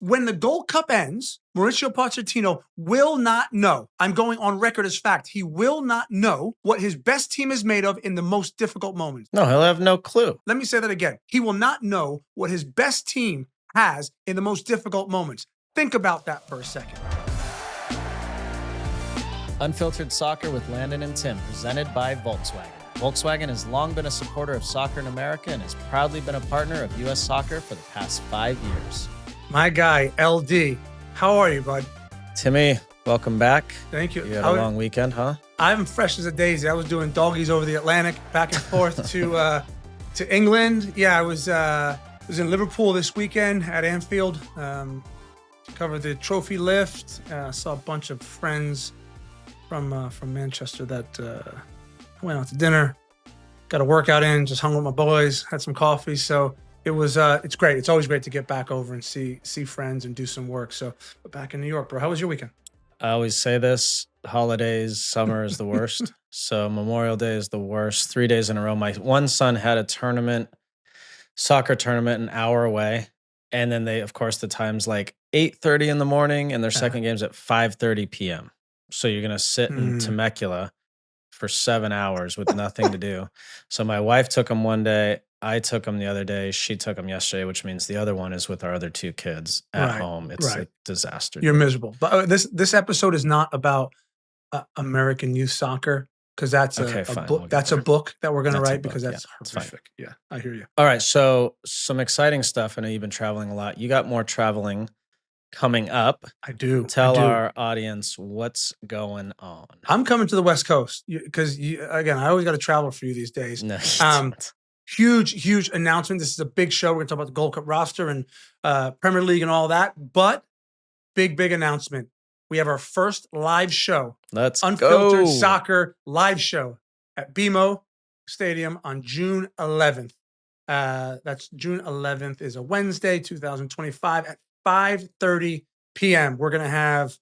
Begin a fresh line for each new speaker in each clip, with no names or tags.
when the Gold Cup ends, Mauricio Pochettino will not know. I'm going on record as fact. He will not know what his best team is made of in the most difficult moments.
No, he'll have no clue.
Let me say that again. He will not know what his best team has in the most difficult moments. Think about that for a second.
Unfiltered Soccer with Landon and Tim, presented by Volkswagen. Volkswagen has long been a supporter of soccer in America and has proudly been a partner of U.S. Soccer for the past 5 years.
My guy, LD. How are you, bud?
Timmy, welcome back.
Thank you.
You had a long weekend, huh?
I'm fresh as a daisy. I was doing doggies over the Atlantic, back and forth to England. Yeah, I was in Liverpool this weekend at Anfield. Covered the trophy lift. Saw a bunch of friends from Manchester that went out to dinner. Got a workout in. Just hung with my boys. Had some coffee. So it was. It's great. It's always great to get back over and see friends and do some work. So, but back in New York, bro. How was your weekend?
I always say this: holidays, summer is the worst. So Memorial Day is the worst. 3 days in a row. My one son had a soccer tournament, an hour away, and then they, of course, the time's like 8:30 in the morning, and their second game's at 5:30 p.m. So you're gonna sit in Temecula for 7 hours with nothing to do. So my wife took him one day. I took him the other day. She took him yesterday, which means the other one is with our other two kids at home. It's a disaster.
You're miserable. But this episode is not about American youth soccer, because that's a book. That's a book that we're going to write because that's horrific. Yeah, I hear you.
All right, so some exciting stuff. I know you've been traveling a lot. You got more traveling coming up.
I do.
Tell our audience what's going on.
I'm coming to the West Coast because, again, I always got to travel for you these days.
No,
huge announcement. This is a big show. We're going to talk about the Gold Cup roster and Premier League and all that. But big announcement. We have our first live show.
Let's
Unfiltered Soccer live show at BMO Stadium on June 11th. That's June 11th is a Wednesday, 2025 at 5:30 p.m. We're going to have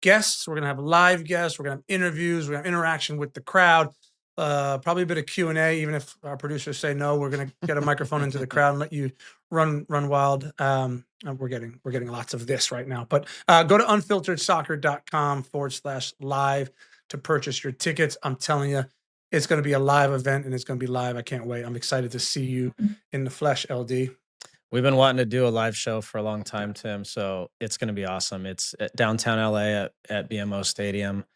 guests. We're going to have live guests. We're going to have interviews. We're going to have interaction with the crowd. Probably a bit of Q&A, even if our producers say no. We're going to get a microphone into the crowd and let you run wild. We're getting lots of this right now. But go to unfilteredsoccer.com/live to purchase your tickets. I'm telling you, it's going to be a live event, and it's going to be live. I can't wait. I'm excited to see you in the flesh, LD.
We've been wanting to do a live show for a long time, Tim, so it's going to be awesome. It's at downtown LA at BMO Stadium.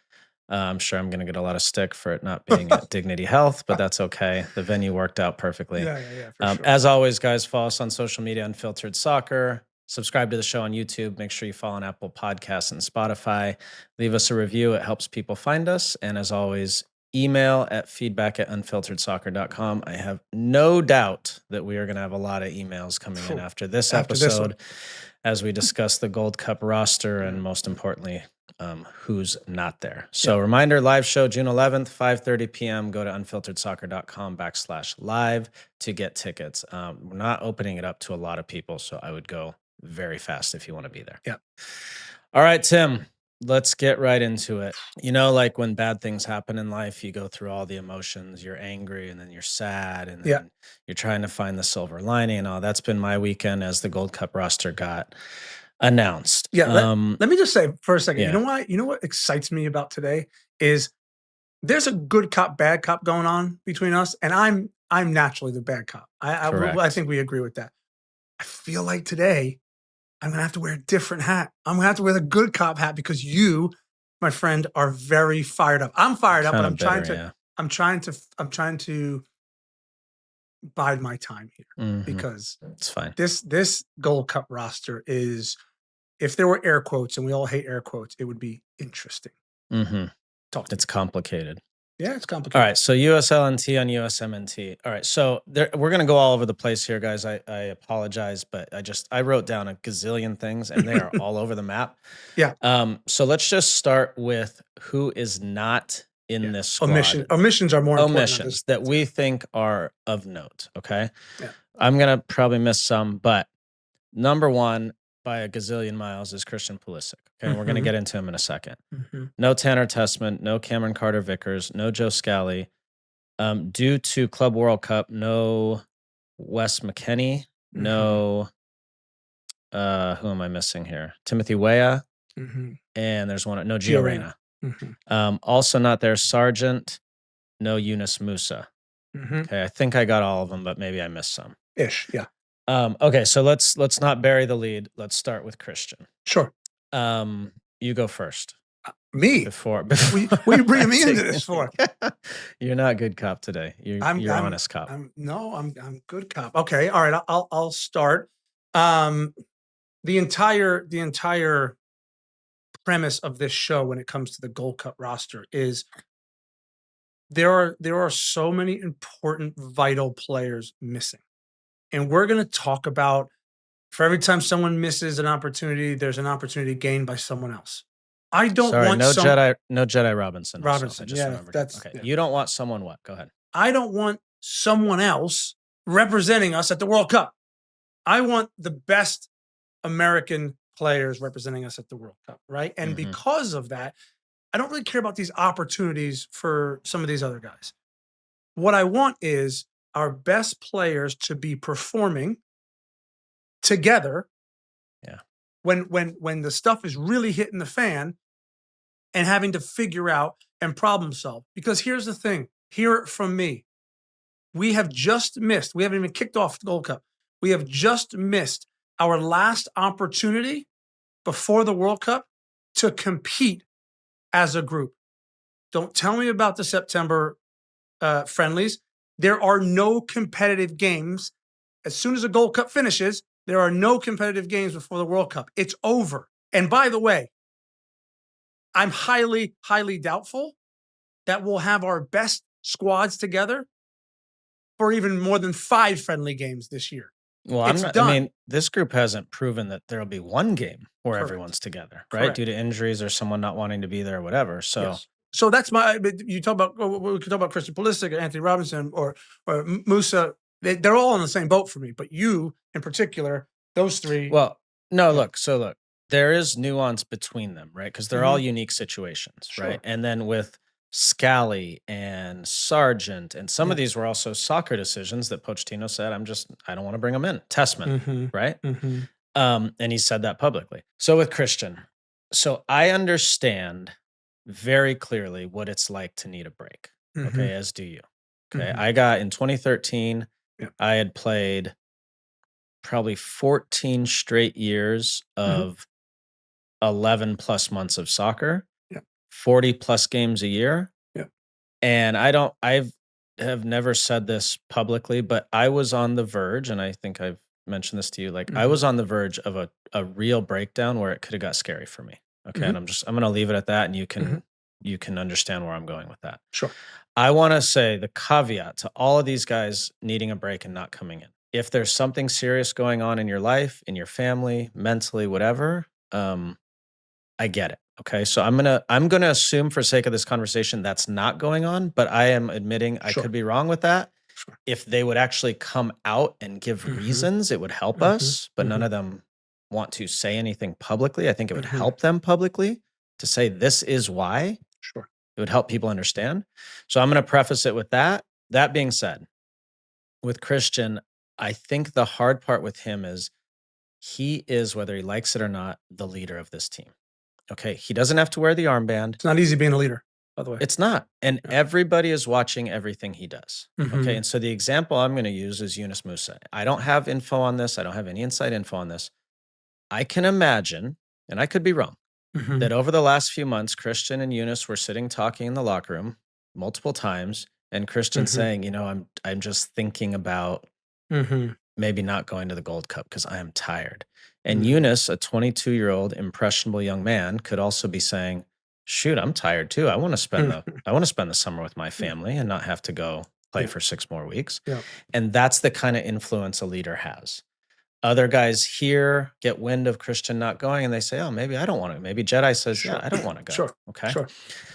I'm sure I'm going to get a lot of stick for it not being at Dignity Health, but that's okay. The venue worked out perfectly.
Yeah, for sure.
As always, guys, follow us on social media, Unfiltered Soccer. Subscribe to the show on YouTube. Make sure you follow on Apple Podcasts and Spotify. Leave us a review. It helps people find us. And as always, email at feedback@unfilteredsoccer.com. I have no doubt that we are going to have a lot of emails coming in after this episode as we discuss the Gold Cup roster and, most importantly, who's not there. So reminder, live show June 11th, 5:30 p.m. Go to unfilteredsoccer.com/live to get tickets. We're not opening it up to a lot of people, so I would go very fast if you want to be there.
Yeah.
All right, Tim, let's get right into it. You know, like when bad things happen in life, you go through all the emotions. You're angry, and then you're sad, and then you're trying to find the silver lining and all. That's been my weekend as the Gold Cup roster got announced.
Yeah, let me just say for a second, you know what excites me about today is there's a good cop, bad cop going on between us, and I'm naturally the bad cop. I think we agree with that. I feel like today I'm going to have to wear a different hat. I'm going to have to wear the good cop hat because you, my friend, are very fired up. I'm fired up, but I'm trying to bide my time here because
it's fine.
This Gold Cup roster is, if there were air quotes, and we all hate air quotes, it would be interesting.
It's complicated.
Yeah, it's complicated.
All right, so USLNT on USMNT. All right, so we're going to go all over the place here, guys. I apologize, but I wrote down a gazillion things, and they are all over the map.
Yeah.
So let's just start with who is not in this squad.
Omissions are more important.
Omissions that we think are of note, okay? Yeah. I'm going to probably miss some, but number one by a gazillion miles is Christian Pulisic. Okay, we're going to get into him in a second. No Tanner Testament, no Cameron Carter-Vickers, no Joe Scally. Due to Club World Cup, no Wes McKennie, no Who am I missing here? Timothy Weah,
Mhm.
and there's one. No,
Gio
Gio
Reyna.
Reyna.
Mhm.
Also not there. Sargent. No, Yunus Musah.
Mhm.
Okay, I think I got all of them, but maybe I missed some.
Ish. Yeah.
Okay, so let's not bury the lead. Let's start with Christian.
Sure.
You go first.
Me.
Before
What are you bringing me into this for?
You're not good cop today. You're honest cop.
I'm good cop. Okay. All right. I'll start. The entire premise of this show when it comes to the Gold Cup roster is there are so many important, vital players missing. And we're going to talk about for every time someone misses an opportunity, there's an opportunity gained by someone else. I don't
Sorry,
want
no Jedi Robinson.
Robinson.
I just
Yeah,
remembered.
that's
Okay.
yeah.
You don't want someone what? Go ahead.
I don't want someone else representing us at the World Cup. I want the best American players representing us at the World Cup, right? And because of that, I don't really care about these opportunities for some of these other guys. What I want is our best players to be performing together.
Yeah.
When the stuff is really hitting the fan and having to figure out and problem solve. Because here's the thing, hear it from me. We have just missed, we haven't even kicked off the Gold Cup. We have just missed our last opportunity before the World Cup to compete as a group. Don't tell me about the September friendlies. There are no competitive games. As soon as the Gold Cup finishes, there are no competitive games before the World Cup. It's over. And by the way, I'm highly, highly doubtful that we'll have our best squads together for even more than 5 friendly games this year.
Well, I mean, this group hasn't proven that there'll be one game where everyone's together, right? Correct. Due to injuries or someone not wanting to be there or whatever. So,
yes. So that's you talk about, we could talk about Christian Pulisic or Anthony Robinson or Musah. They're all on the same boat for me, but you in particular, those 3.
Well, no, yeah. Look, there is nuance between them, right? Because they're all unique situations,
Sure.
right? And then with Scally and Sargent, and some of these were also soccer decisions that Pochettino said, I don't want to bring them in. Testament, right? And he said that publicly. So with Christian, so I understand very clearly what it's like to need a break. Okay, as do you. Okay, I got in 2013, I had played probably 14 straight years of 11 plus months of soccer, 40 plus games a year. And I have never said this publicly, but I was on the verge, and I think I've mentioned this to you, like I was on the verge of a real breakdown where it could have got scary for me. Okay. And I'm going to leave it at that. And you can understand where I'm going with that.
Sure.
I want to say the caveat to all of these guys needing a break and not coming in. If there's something serious going on in your life, in your family, mentally, whatever, I get it. Okay. So I'm gonna assume for sake of this conversation that's not going on, but I am admitting I could be wrong with that.
Sure.
If they would actually come out and give reasons, it would help us, but none of them want to say anything publicly. I think it would help them publicly to say this is why.
Sure.
It would help people understand. So I'm gonna preface it with that. That being said, with Christian, I think the hard part with him is he is, whether he likes it or not, the leader of this team. Okay. He doesn't have to wear the armband.
It's not easy being a leader, by the way.
It's not. And everybody is watching everything he does. Okay. And so the example I'm going to use is Yunus Musah. I don't have info on this. I don't have any inside info on this. I can imagine, and I could be wrong, that over the last few months, Christian and Yunus were sitting talking in the locker room multiple times, and Christian saying, I'm just thinking about maybe not going to the Gold Cup because I am tired. And Yunus, a 22-year-old impressionable young man, could also be saying, shoot, I'm tired too. I want to spend the summer with my family and not have to go play for 6 more weeks. And that's the kind of influence a leader has. Other guys here get wind of Christian not going and they say, oh, maybe I don't want to. Maybe Jedi says, yeah, I don't want to go. Okay.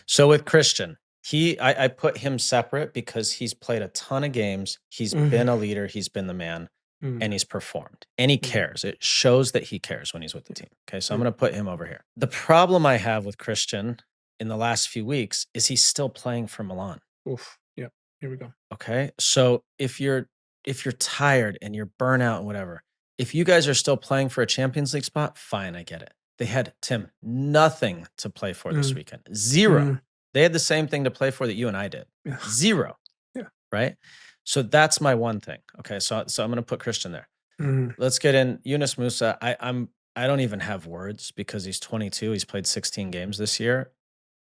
So with Christian, I put him separate because he's played a ton of games. He's been a leader. He's been the man. And he's performed. And he cares. It shows that he cares when he's with the team. Okay, so I'm going to put him over here. The problem I have with Christian in the last few weeks is he's still playing for Milan.
Oof. Yep. Here we go.
Okay, so if you're tired and you're burnt out and whatever, if you guys are still playing for a Champions League spot, fine, I get it. They had, Tim, nothing to play for this weekend. Zero. They had the same thing to play for that you and I did.
Yeah.
Zero.
Yeah.
Right? So that's my one thing. Okay, so I'm going to put Christian there. Let's get in Yunus Musah. I don't even have words because he's 22. He's played 16 games this year,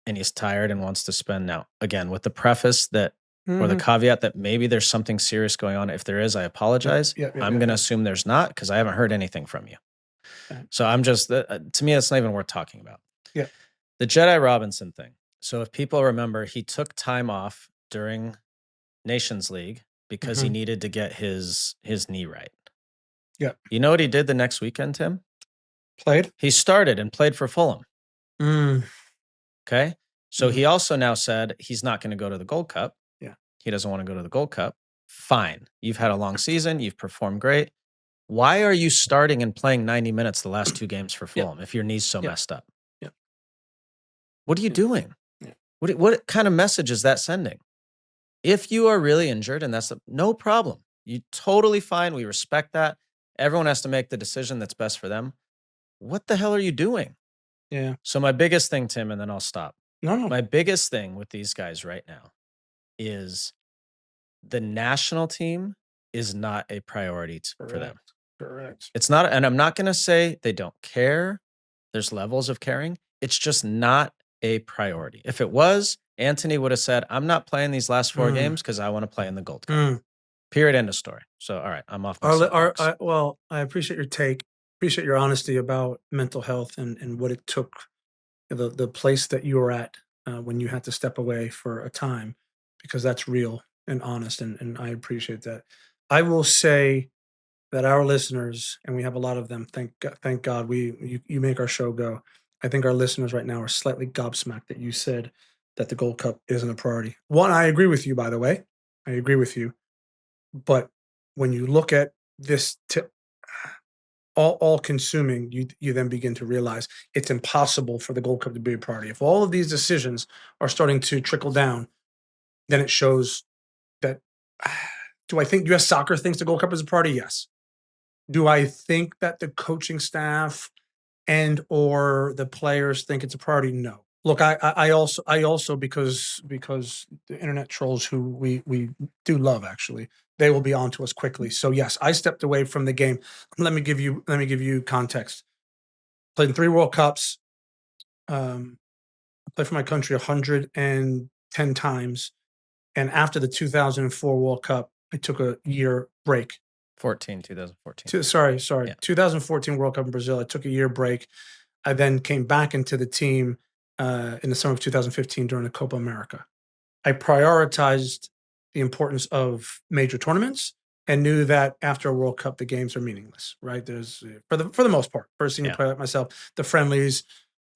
and he's tired and wants to spend now. Again, with the preface that, or the caveat that maybe there's something serious going on. If there is, I apologize. I'm going to assume there's not because I haven't heard anything from you. So I'm just, to me, it's not even worth talking about.
Yeah.
The Jedi Robinson thing. So if people remember, he took time off during Nations League because he needed to get his knee right.
Yeah.
You know what he did the next weekend, Tim?
Played?
He started and played for Fulham. Okay. So he also now said he's not going to go to the Gold Cup.
Yeah.
He doesn't want to go to the Gold Cup. Fine. You've had a long season. You've performed great. Why are you starting and playing 90 minutes the last 2 games for Fulham if your knee's so messed up?
Yeah.
What are you doing?
Yeah.
What kind of message is that sending? If you are really injured and that's no problem, you totally fine. We respect that. Everyone has to make the decision that's best for them. What the hell are you doing?
Yeah.
So my biggest thing, Tim, and then I'll stop.
No.
My biggest thing with these guys right now is the national team is not a priority for them.
Correct.
It's not, and I'm not going to say they don't care. There's levels of caring. It's just not a priority. If it was, Antonee would have said, I'm not playing these last 4 games because I want to play in the Gold Cup. Period. End of story. So, all right, I'm off my soapbox.
Well, I appreciate your take. Appreciate your honesty about mental health and what it took, the place that you were at when you had to step away for a time, because that's real and honest, and I appreciate that. I will say that our listeners, and we have a lot of them, thank God you make our show go. I think our listeners right now are slightly gobsmacked that you said that the Gold Cup isn't a priority. One, I agree with you, by the way. I agree with you. But when you look at this all consuming, you then begin to realize it's impossible for the Gold Cup to be a priority. If all of these decisions are starting to trickle down, then it shows that, do I think US Soccer thinks the Gold Cup is a priority? Yes. Do I think that the coaching staff and or the players think it's a priority? No. Look, I also because the internet trolls who we do love, actually, they will be on to us quickly. So yes, I stepped away from the game. Let me give you context. Played in 3 World Cups. I played for my country 110 times, and after the 2004 World Cup, I took a year break.
2014.
Sorry. Yeah. 2014 World Cup in Brazil. I took a year break. I then came back into the team in the summer of 2015 during the Copa America. I prioritized the importance of major tournaments and knew that after a World Cup, the games are meaningless, right? There's, for the most part, first senior player like myself, the friendlies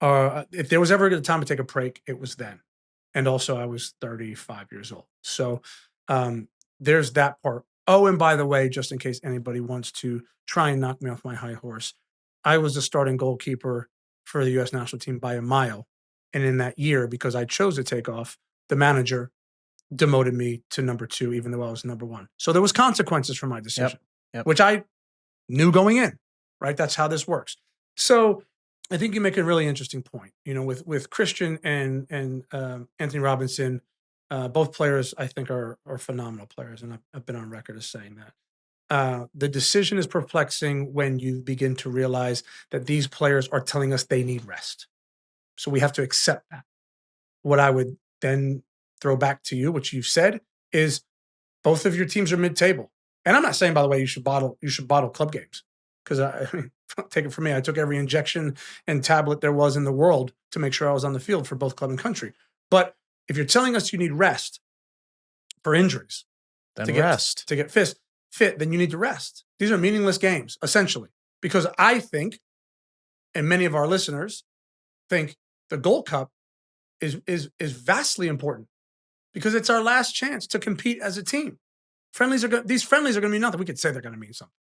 are, if there was ever a time to take a break, it was then. And also I was 35 years old. So there's that part. Oh, and by the way, just in case anybody wants to try and knock me off my high horse, I was the starting goalkeeper for the U.S. national team by a mile. And in that year, because I chose to take off, the manager demoted me to number 2, even though I was number 1. So there was consequences for my decision, which I knew going in, right? That's how this works. So I think you make a really interesting point, with Christian and Antonee Robinson, both players I think are phenomenal players. And I've been on record as saying that. The decision is perplexing when you begin to realize that these players are telling us they need rest. So we have to accept that. What I would then throw back to you, which you've said, is both of your teams are mid-table. And I'm not saying, by the way, you should bottle club games, because take it from me, I took every injection and tablet there was in the world to make sure I was on the field for both club and country. But if you're telling us you need rest for injuries,
then
to get fit, then you need to rest. These are meaningless games, essentially, because I think, and many of our listeners think, the Gold Cup is vastly important because it's our last chance to compete as a team. These friendlies are going to mean nothing. We could say they're going to mean something.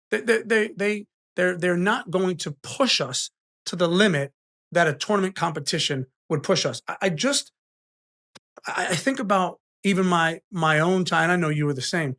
They're not going to push us to the limit that a tournament competition would push us. I think about even my own time. I know you were the same.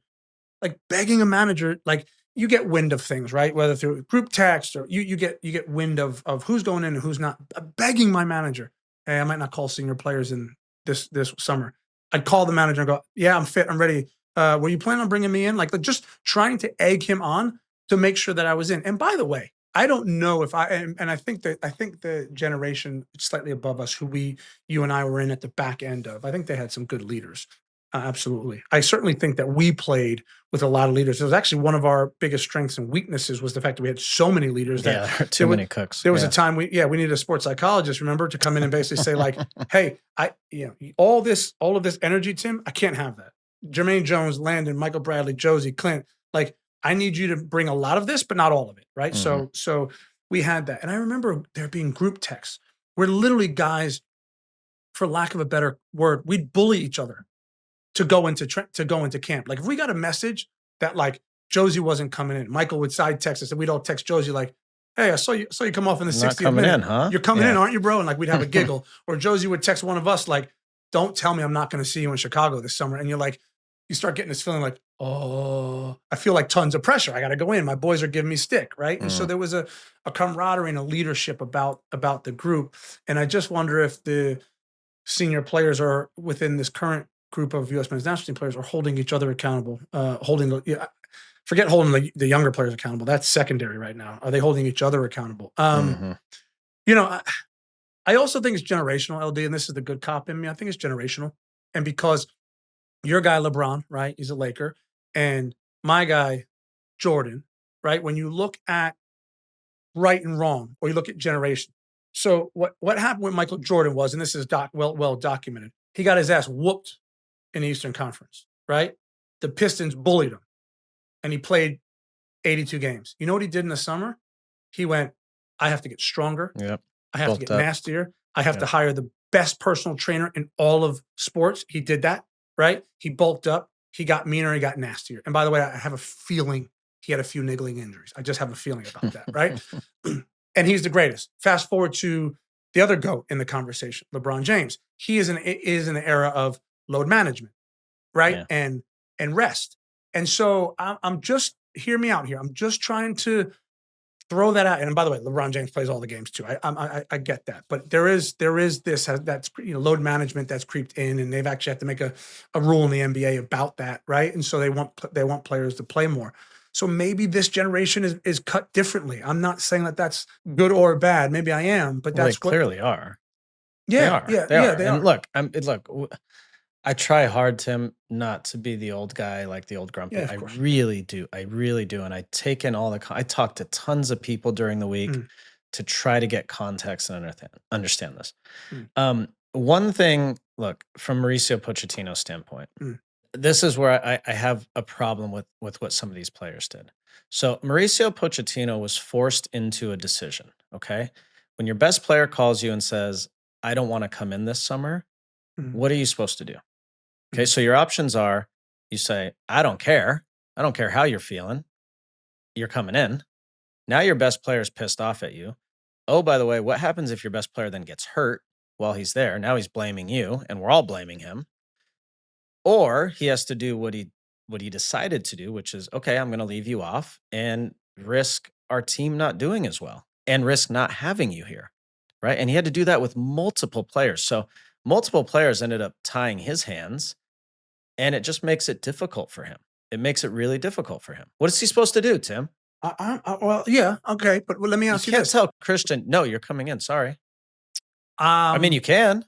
Like begging a manager, like you get wind of things, right? Whether through group text or you get wind of who's going in and who's not. Begging my manager, hey, I might not call senior players in this summer. I'd call the manager and go, yeah, I'm fit, I'm ready. Were you planning on bringing me in? Like just trying to egg him on to make sure that I was in. And by the way, I don't know if and I think the generation slightly above us, you and I were in at the back end of, I think they had some good leaders. Absolutely. I certainly think that we played with a lot of leaders. It was actually one of our biggest strengths and weaknesses was the fact that we had so many leaders.
There are too many cooks.
There was a time we needed a sports psychologist, remember, to come in and basically say like, hey, all of this energy, Tim, I can't have that. Jermaine Jones, Landon, Michael Bradley, Josie, Clint, like I need you to bring a lot of this, but not all of it. Right.
Mm-hmm.
So we had that. And I remember there being group texts where literally guys, for lack of a better word, we'd bully each other to go into camp. Like if we got a message that like Josie wasn't coming in, Michael would side text us and we'd all text Josie like, hey, I saw you come off in the 60th minute.
In, huh?
You're coming in, aren't you, bro? And like we'd have a giggle. Or Josie would text one of us like, don't tell me I'm not going to see you in Chicago this summer. And you're like, you start getting this feeling like, oh, I feel like tons of pressure. I got to go in. My boys are giving me stick, right? And so there was a camaraderie and a leadership about the group. And I just wonder if the senior players are within this current group of U.S. men's national team players are holding each other accountable, forget holding the younger players accountable. That's secondary right now. Are they holding each other accountable? I also think it's generational, LD, and this is the good cop in me. I think it's generational. And because your guy, LeBron, right, he's a Laker, and my guy, Jordan, right, when you look at right and wrong, or you look at generation. So what happened with Michael Jordan was, and this is well documented, he got his ass whooped in the Eastern Conference, right? The Pistons bullied him, and he played 82 games. You know what he did in the summer? He went, I have to get stronger.
Yep.
I have to get nastier. I have to hire the best personal trainer in all of sports. He did that, right? He bulked up. He got meaner. He got nastier. And by the way, I have a feeling he had a few niggling injuries. I just have a feeling about that, right? And he's the greatest. Fast forward to the other GOAT in the conversation, LeBron James. He is in an era of load management, right? Yeah. And rest. And so I'm just, hear me out here. I'm just trying to throw that out. And by the way, LeBron James plays all the games too. I get that. But there is this that's load management that's creeped in, and they've actually had to make a rule in the NBA about that, right? And so they want players to play more. So maybe this generation is cut differently. I'm not saying that that's good or bad. Maybe I am, but that's
they clearly are.
Yeah,
they are. And look, I try hard, Tim, not to be the old guy, like the old grumpy. I really do. And I take in I talk to tons of people during the week to try to get context and understand this. One thing, look, from Mauricio Pochettino's standpoint, this is where I have a problem with what some of these players did. So Mauricio Pochettino was forced into a decision, okay? When your best player calls you and says, I don't want to come in this summer, what are you supposed to do? Okay, so your options are, you say, I don't care. I don't care how you're feeling. You're coming in. Now your best player is pissed off at you. Oh, by the way, what happens if your best player then gets hurt while he's there? Now he's blaming you, and we're all blaming him. Or he has to do what he decided to do, which is, okay, I'm going to leave you off and risk our team not doing as well and risk not having you here, right? And he had to do that with multiple players. So multiple players ended up tying his hands, and it just makes it difficult for him. It makes it really difficult for him. What is he supposed to do, Tim?
Well, yeah, okay, but let me ask you this.
You can't tell Christian, no, you're coming in. Sorry. I mean, you can.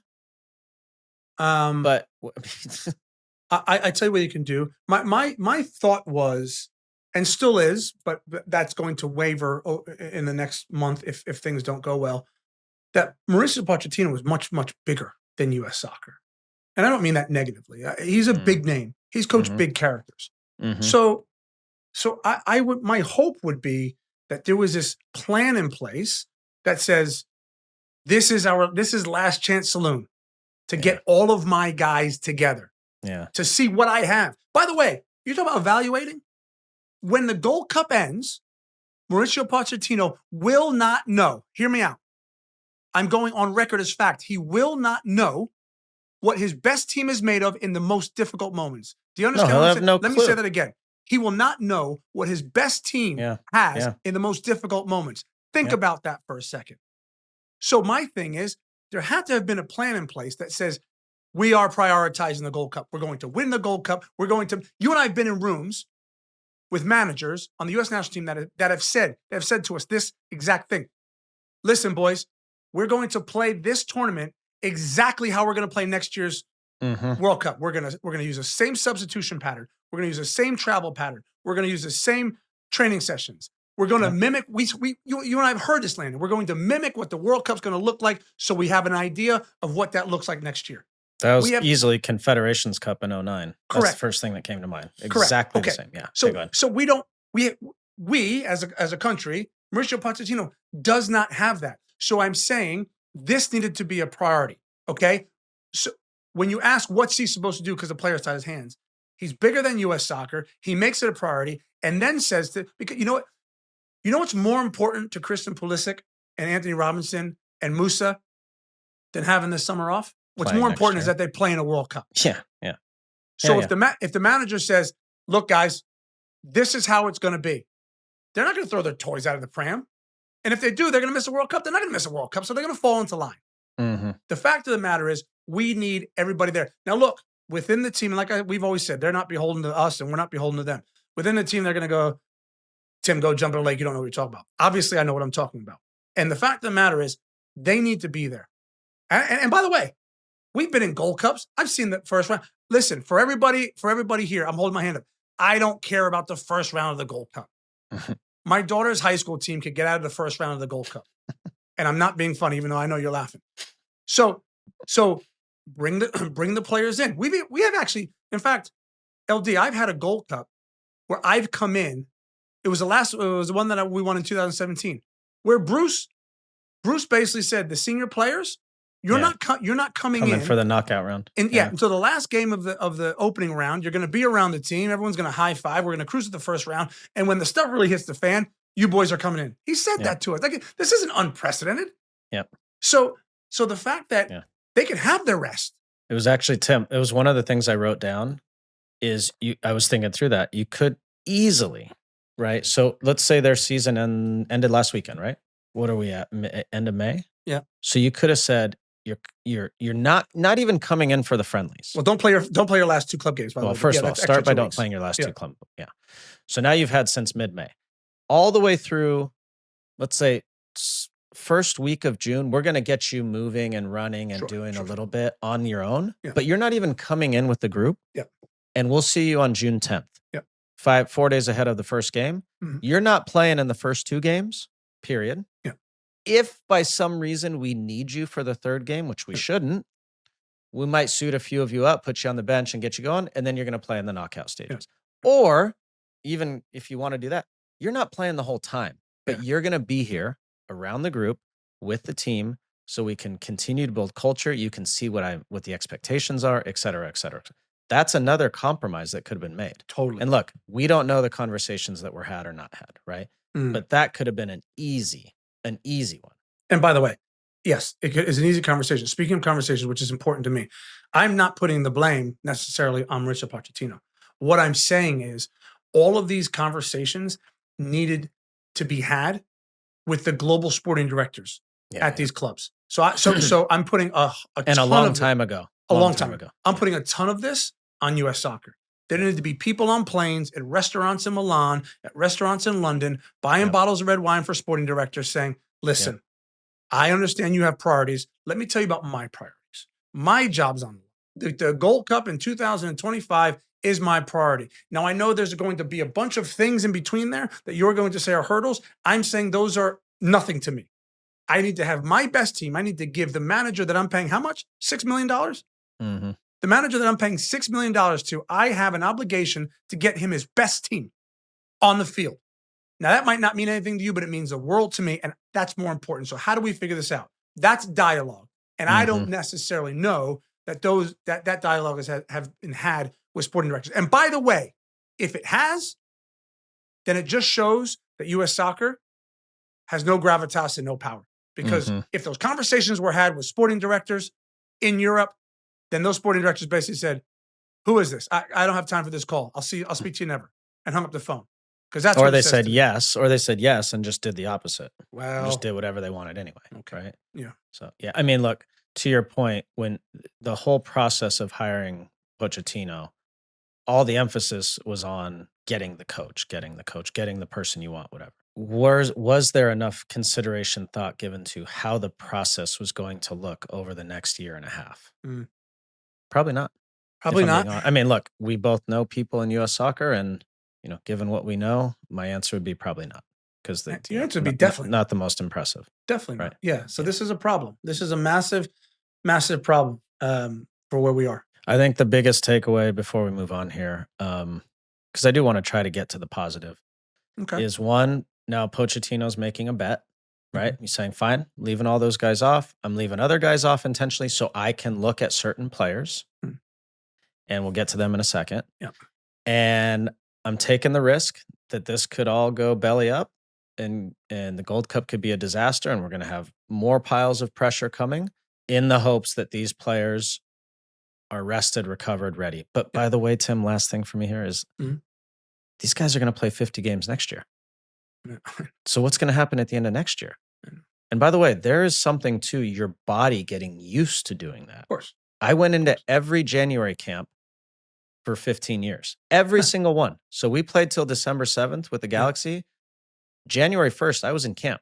But
I tell you what you can do. My thought was, and still is, but that's going to waver in the next month if things don't go well, that Mauricio Pochettino was much, much bigger than U.S. Soccer. And I don't mean that negatively. He's a big name. He's coached big characters. So I would, my hope would be that there was this plan in place that says, this is Last Chance Saloon to get all of my guys together.
Yeah.
To see what I have. By the way, you talk about evaluating. When the Gold Cup ends, Mauricio Pochettino will not know. Hear me out. I'm going on record as fact. He will not know what his best team is made of in the most difficult moments. Do you understand what I'm saying? Let me say that again. he will not know what his best team has in the most difficult moments. Think about that for a second. So my thing is, there had to have been a plan in place that says, we are prioritizing the Gold Cup. We're going to win the Gold Cup. You and I have been in rooms with managers on the U.S. national team that have said to us this exact thing. Listen, boys, we're going to play this tournament exactly how we're going to play next year's World Cup. We're going to use the same substitution pattern. We're going to use the same travel pattern. We're going to use the same training sessions. We're going to mimic. You and I have heard this, Landon. We're going to mimic what the World Cup's going to look like, so we have an idea of what that looks like next year.
That was easily Confederations Cup in 09. Correct. That's the first thing that came to mind. Exactly the same. Yeah.
So we don't. We as a country, Mauricio Pochettino does not have that. So I'm saying this needed to be a priority. Okay. So when you ask what's he supposed to do because the player's tied his hands, he's bigger than U.S. Soccer. He makes it a priority and then says that, because you know what? You know what's more important to Christian Pulisic and Anthony Robinson and Musah than having this summer off? What's more important is that they play in a World Cup.
Yeah.
So if the manager says, look, guys, this is how it's going to be, they're not going to throw their toys out of the pram. And if they do, they're going to miss a World Cup. They're not going to miss a World Cup, so they're going to fall into line. The fact of the matter is, we need everybody there. Now, look, within the team, like we've always said, they're not beholden to us, and we're not beholden to them. Within the team, they're going to go, Tim, go jump in a lake. You don't know what you're talking about. Obviously, I know what I'm talking about. And the fact of the matter is, they need to be there. And by the way, we've been in Gold Cups. I've seen the first round. Listen, for everybody here, I'm holding my hand up. I don't care about the first round of the Gold Cup. My daughter's high school team could get out of the first round of the Gold Cup. And I'm not being funny, even though I know you're laughing. So bring the players in. We have actually, in fact, LD, I've had a Gold Cup where I've come in. It was the one that we won in 2017, where Bruce basically said, the senior players, you're not coming in
for the knockout round.
And until the last game of the opening round, you're going to be around the team. Everyone's going to high five. We're going to cruise at the first round. And when the stuff really hits the fan, you boys are coming in. He said that to us. Like, this isn't unprecedented.
Yep.
So the fact that they can have their rest.
It was actually, Tim, it was one of the things I wrote down is I was thinking through that. You could easily, right? So let's say their season ended last weekend, right? What are we at? End of May?
Yeah.
So you could have said, you're not even coming in for the friendlies.
Well, don't play your last two club games. By the way.
First of all, start by don't playing your last two club. Yeah. So now you've had since mid-May, all the way through, let's say, first week of June. We're going to get you moving and running and doing a little bit on your own. Yeah. But you're not even coming in with the group.
Yeah.
And we'll see you on June 10th.
Yeah.
4 days ahead of the first game. Mm-hmm. You're not playing in the first two games. Period.
Yeah.
If by some reason we need you for the third game, which we shouldn't, we might suit a few of you up, put you on the bench and get you going, and then you're going to play in the knockout stages. Yeah. Or even if you want to do that, you're not playing the whole time, but you're going to be here around the group with the team so we can continue to build culture. You can see what the expectations are, et cetera, et cetera. That's another compromise that could have been made.
Totally.
And look, we don't know the conversations that were had or not had, right? But that could have been an easy one.
And by the way, yes, it's an easy conversation. Speaking of conversations, which is important to me, I'm not putting the blame necessarily on Mauricio Pochettino. What I'm saying is all of these conversations needed to be had with the global sporting directors at these clubs. So I'm putting a
long time ago.
I'm putting a ton of this on U.S. Soccer. There needed to be people on planes, at restaurants in Milan, at restaurants in London, buying bottles of red wine for sporting directors saying, listen, I understand you have priorities. Let me tell you about my priorities. My job's on the Gold Cup in 2025 is my priority. Now, I know there's going to be a bunch of things in between there that you're going to say are hurdles. I'm saying those are nothing to me. I need to have my best team. I need to give the manager that I'm paying how much? $6 million?
Mm-hmm.
The manager that I'm paying $6 million to, I have an obligation to get him his best team on the field. Now, that might not mean anything to you, but it means the world to me, and that's more important. So how do we figure this out? That's dialogue. And I don't necessarily know that that dialogue have been had with sporting directors. And by the way, if it has, then it just shows that U.S. Soccer has no gravitas and no power. Because if those conversations were had with sporting directors in Europe, then those sporting directors basically said, who is this? I don't have time for this call. I'll speak to you never. and hung up the phone. Because that's
or
what
they
it says
said
to me.
yes, or they said yes and just did the opposite.
Well,
Just did whatever they wanted anyway.
okay.
Right.
Yeah.
So, yeah, I mean, look, to your point, when the whole process of hiring Pochettino, all the emphasis was on getting the coach, getting the person you want, whatever. Was there enough consideration, thought given to how the process was going to look over the next year and a half?
Mm.
Probably not.
Probably
if I'm
not.
being honest. I mean, look, we both know people in U.S. soccer, and given what we know, my answer would be probably not, because
Your answer would be definitely
not the most impressive.
Definitely
Right.
not. Yeah. So
Yeah.
this is a problem. This is a massive, massive problem for where we are.
I think the biggest takeaway before we move on here, because I do want to try to get to the positive,
Okay.
is one, now Pochettino's making a bet, right? He's saying, fine, leaving all those guys off. I'm leaving other guys off intentionally so I can look at certain players, and we'll get to them in a second.
Yeah.
And I'm taking the risk that this could all go belly up, and the Gold Cup could be a disaster, and we're going to have more piles of pressure coming, in the hopes that these players are rested, recovered, ready. But by the way, Tim, last thing for me here is these guys are going to play 50 games next year. So what's going to happen at the end of next year? And by the way, there is something to your body getting used to doing that.
Of course.
I went into every January camp for 15 years, every single one. So we played till December 7th with the Galaxy. January 1st, I was in camp.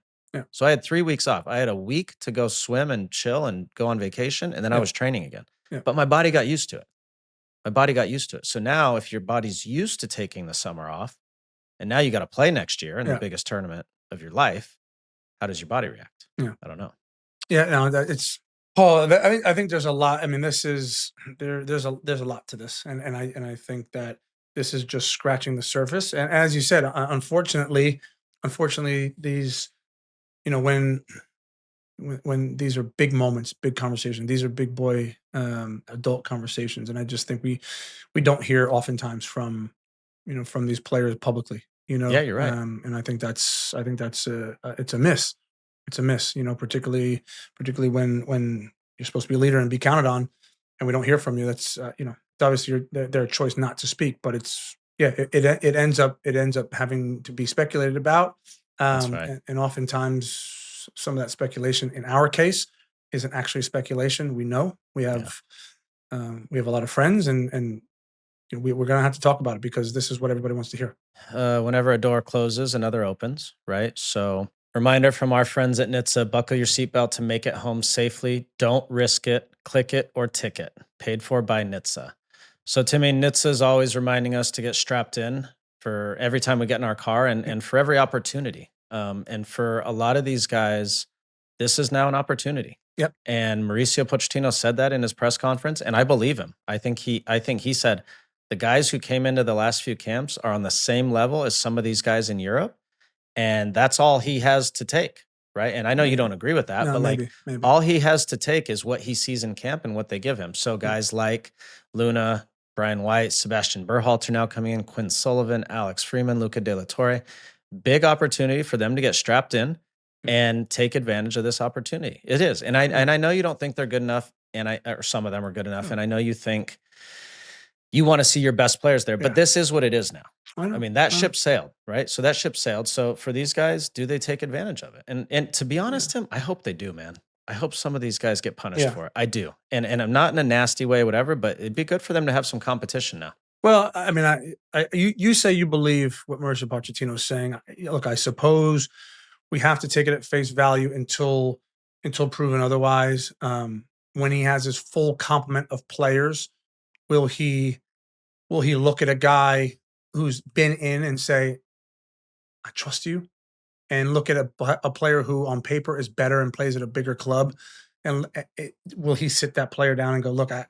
So I had 3 weeks off. I had a week to go swim and chill and go on vacation, and then I was training again. But my body got used to it. So now if your body's used to taking the summer off, and now you got to play next year in the biggest tournament of your life, how does your body react? I don't know.
Yeah, no, it's Paul. I think there's a lot. I mean, this is there's a lot to this, and I think that this is just scratching the surface. And as you said, unfortunately, these, when these are big moments, big conversations, these are big boy adult conversations, and I just think we don't hear oftentimes from these players publicly.
Yeah, you're right.
And I think that's it's a miss. It's a miss. Particularly when you're supposed to be a leader and be counted on, and we don't hear from you. That's it's obviously their choice not to speak, but it ends up having to be speculated about.
That's right.
And oftentimes some of that speculation in our case isn't actually speculation. We know we have a lot of friends, and we're going to have to talk about it because this is what everybody wants to hear.
Whenever a door closes, another opens, right? So reminder from our friends at NHTSA, buckle your seatbelt to make it home safely. Don't risk it, click it, or ticket. Paid for by NHTSA. So Timmy, NHTSA is always reminding us to get strapped in for every time we get in our car, and for every opportunity. And for a lot of these guys, this is now an opportunity.
Yep.
And Mauricio Pochettino said that in his press conference, and I believe him. I think he said the guys who came into the last few camps are on the same level as some of these guys in Europe, and that's all he has to take, right? And I know you don't agree with that, but
maybe.
All he has to take is what he sees in camp and what they give him. So guys like Luna, Brian White, Sebastian Berhalter now coming in, Quinn Sullivan, Alex Freeman, Luca De La Torre. Big opportunity for them to get strapped in and take advantage of this opportunity. It is. And I know you don't think they're good enough, or some of them are good enough, and I know you think you want to see your best players there, but this is what it is now. I mean, that ship sailed, right? So that ship sailed. So for these guys, do they take advantage of it? And to be honest, Tim, I hope they do, man. I hope some of these guys get punished for it. I do. And I'm not in a nasty way, whatever, but it'd be good for them to have some competition now.
Well, I mean, you say you believe what Mauricio Pochettino is saying. Look, I suppose we have to take it at face value until proven otherwise. When he has his full complement of players, will he look at a guy who's been in and say, "I trust you," and look at a player who on paper is better and plays at a bigger club, and will he sit that player down and go, "Look, I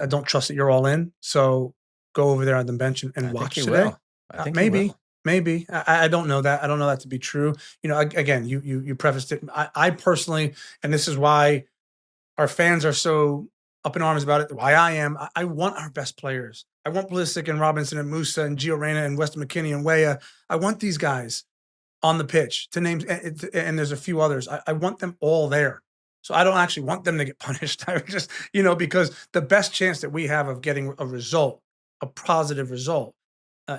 don't trust that you're all in, so go over there on the bench and watch today"?
I think
maybe. I don't know that. I don't know that to be true. Again, you prefaced it. I personally, and this is why our fans are so up in arms about it, why I am. I want our best players. I want Pulisic and Robinson and Musah and Gio Reyna and Weston McKennie and Weah. I want these guys on the pitch to name, and there's a few others. I want them all there. So I don't actually want them to get punished. I just, because the best chance that we have of getting a result, a positive result,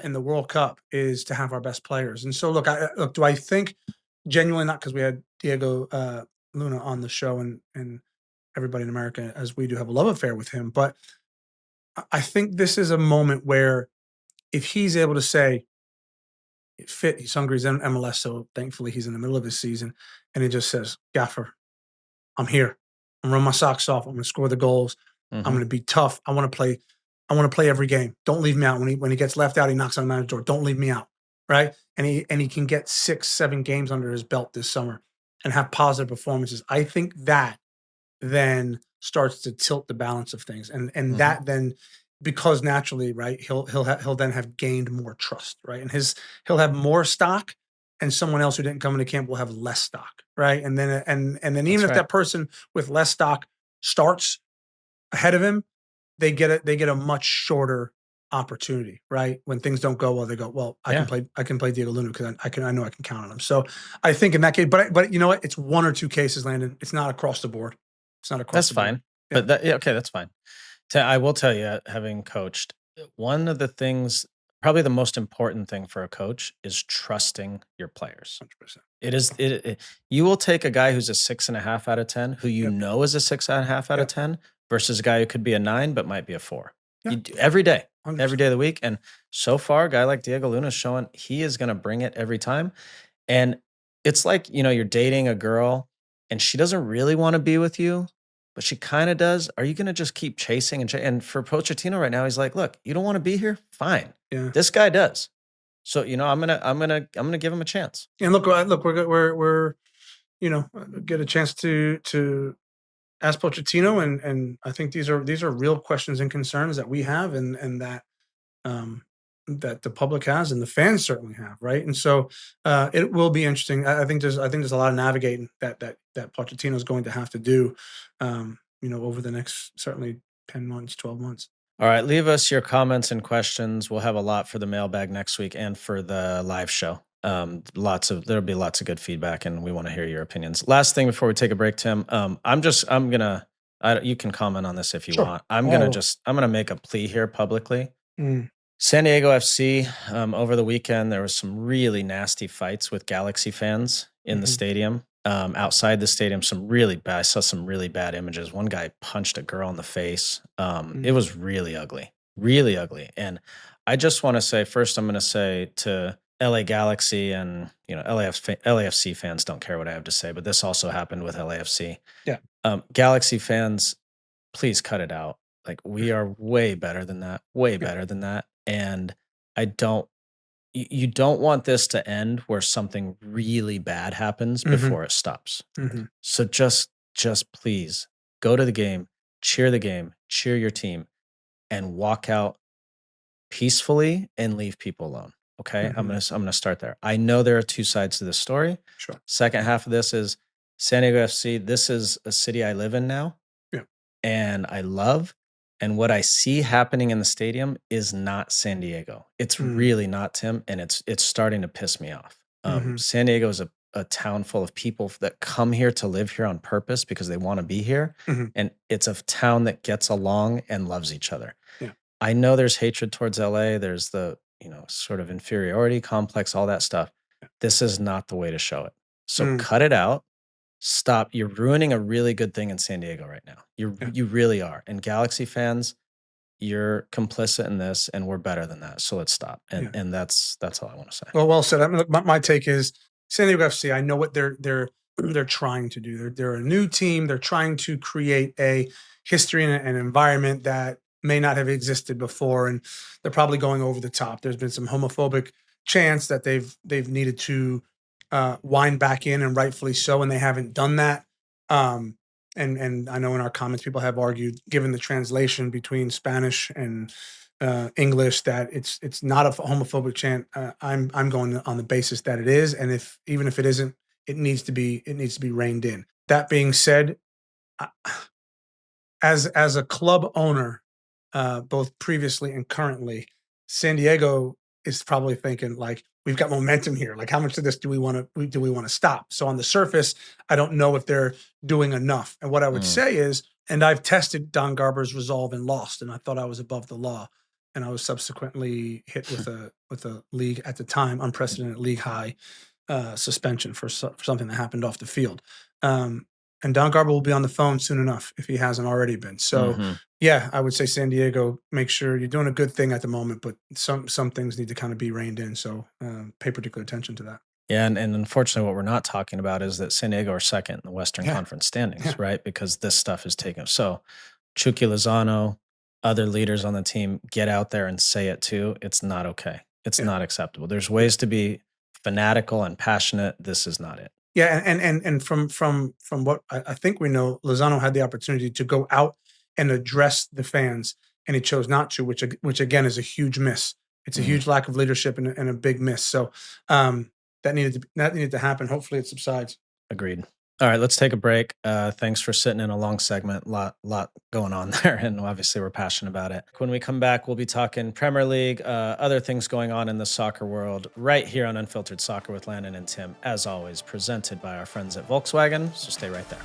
in the World Cup is to have our best players. And so, look, do I think genuinely, not because we had Diego Luna on the show and everybody in America, as we do, have a love affair with him, but I think this is a moment where if he's able to say, fit, he's hungry, he's in MLS, so thankfully he's in the middle of his season, and he just says, Gaffer, I'm here. I'm running my socks off. I'm going to score the goals. I'm going to be tough. I want to play. I want to play every game. Don't leave me out. When he gets left out, he knocks on the manager's door. Don't leave me out, right? And he can get 6-7 games under his belt this summer and have positive performances. I think that then starts to tilt the balance of things, and that then, because naturally, right, he'll then have gained more trust, right, and he'll have more stock, and someone else who didn't come into camp will have less stock, right, and then even
That's
if
right.
that person with less stock starts ahead of him, they get a much shorter opportunity, right? When things don't go well, they go, well, I can play Diego Luna because I know I can count on him. So I think in that case, but you know what? It's one or two cases, Landon. It's not across the board. It's not across.
That's
the board.
fine. Yeah. But okay, that's fine. I will tell you, having coached, one of the things, probably the most important thing for a coach, is trusting your players.
100%.
It is. You will take a guy who's a 6.5 out of 10, who you know is a 6.5 out of 10, versus a guy who could be a 9 but might be a 4. Every day,
100%.
every day of the week. And so far, a guy like Diego Luna is showing he is going to bring it every time. And it's like, you're dating a girl and she doesn't really want to be with you, but she kind of does. Are you going to just keep chasing and for Pochettino right now, he's like, look, you don't want to be here? Fine.
Yeah.
This guy does. So, I'm gonna give him a chance.
And look, we're get a chance to ask Pochettino, and I think these are real questions and concerns that we have, and that that the public has and the fans certainly have, right? And so it will be interesting. I think there's a lot of navigating that Pochettino is going to have to do, over the next certainly 10 months, 12 months.
All right, leave us your comments and questions. We'll have a lot for the mailbag next week and for the live show. There'll be lots of good feedback, and we want to hear your opinions. Last thing before we take a break, Tim, you can comment on this if you want. I'm gonna make a plea here publicly. San Diego FC, over the weekend, there was some really nasty fights with Galaxy fans in the stadium. Outside the stadium, I saw some really bad images. One guy punched a girl in the face. It was really ugly, really ugly. And I just want to say, first, I'm going to say to LA Galaxy and, LAFC fans don't care what I have to say, but this also happened with LAFC.
Yeah.
Galaxy fans, please cut it out. Like, we are way better than that, better than that. And you don't want this to end where something really bad happens before it stops. So just please go to the game, cheer your team, and walk out peacefully and leave people alone. Okay. I'm gonna start there. I know there are two sides to this story.
Sure.
Second half of this is San Diego FC. This is a city I live in now.
Yeah. And
I love. And what I see happening in the stadium is not San Diego. It's really not, Tim, and it's starting to piss me off. San Diego is a town full of people that come here to live here on purpose because they want to be here, and it's a town that gets along and loves each other.
Yeah.
I know there's hatred towards LA. There's the sort of inferiority complex, all that stuff.
Yeah.
This is not the way to show it. So cut it out. Stop. You're ruining a really good thing in San Diego right now. You really are. And Galaxy fans, you're complicit in this, and we're better than that. So let's stop. And that's all I want to say.
Well said. I mean, my take is San Diego FC. I know what they're trying to do. They're a new team. They're trying to create a history and an environment that may not have existed before, and they're probably going over the top. There's been some homophobic chants that they've needed to wind back in, and rightfully so, and they haven't done that. And I know in our comments people have argued, given the translation between Spanish and English, that it's not a homophobic chant. I'm going on the basis that it is, and even if it isn't, it needs to be reined in. That being said, as a club owner, both previously and currently, San Diego is probably thinking, like, we've got momentum here. Like, how much of this do we want to stop? So on the surface, I don't know if they're doing enough. And what I would say is, and I've tested Don Garber's resolve and lost, and I thought I was above the law. and I was subsequently hit with a league at the time unprecedented league high suspension for something that happened off the field. And Don Garber will be on the phone soon enough if he hasn't already been. So, yeah, I would say San Diego, make sure you're doing a good thing at the moment, but some things need to kind of be reined in. So pay particular attention to that.
Yeah, and unfortunately, what we're not talking about is that San Diego are second in the Western Conference standings, right? Because this stuff is taken. So Chucky Lozano, other leaders on the team, get out there and say it too. It's not okay. It's not acceptable. There's ways to be fanatical and passionate. This is not it.
Yeah, and from what I think we know, Lozano had the opportunity to go out and address the fans, and he chose not to, which again is a huge miss. It's a huge lack of leadership and a big miss. So that needed to happen. Hopefully, it subsides.
Agreed. All right, let's take a break. Thanks for sitting in a long segment. Lot going on there, and obviously we're passionate about it. When we come back, we'll be talking Premier League, other things going on in the soccer world, right here on Unfiltered Soccer with Landon and Tim, as always, presented by our friends at Volkswagen. So stay right there.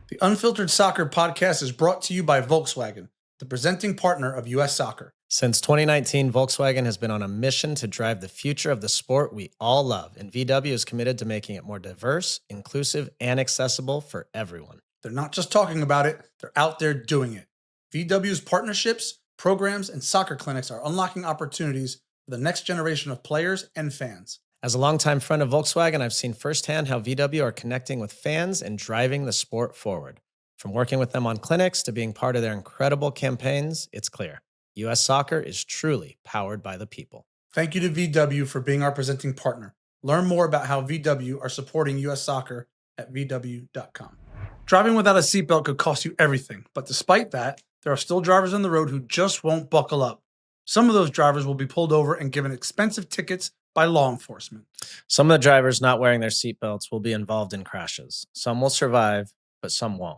The Unfiltered Soccer podcast is brought to you by Volkswagen, the presenting partner of US Soccer.
Since 2019, Volkswagen has been on a mission to drive the future of the sport we all love, and VW is committed to making it more diverse, inclusive, and accessible for everyone.
They're not just talking about it, they're out there doing it. VW's partnerships, programs, and soccer clinics are unlocking opportunities for the next generation of players and fans.
As a longtime friend of Volkswagen, I've seen firsthand how VW are connecting with fans and driving the sport forward. From working with them on clinics to being part of their incredible campaigns, it's clear. US Soccer is truly powered by the people.
Thank you to VW for being our presenting partner. Learn more about how VW are supporting US Soccer at VW.com. Driving without a seatbelt could cost you everything, but despite that, there are still drivers on the road who just won't buckle up. Some of those drivers will be pulled over and given expensive tickets by law enforcement.
Some of the drivers not wearing their seatbelts will be involved in crashes. Some will survive, but some won't.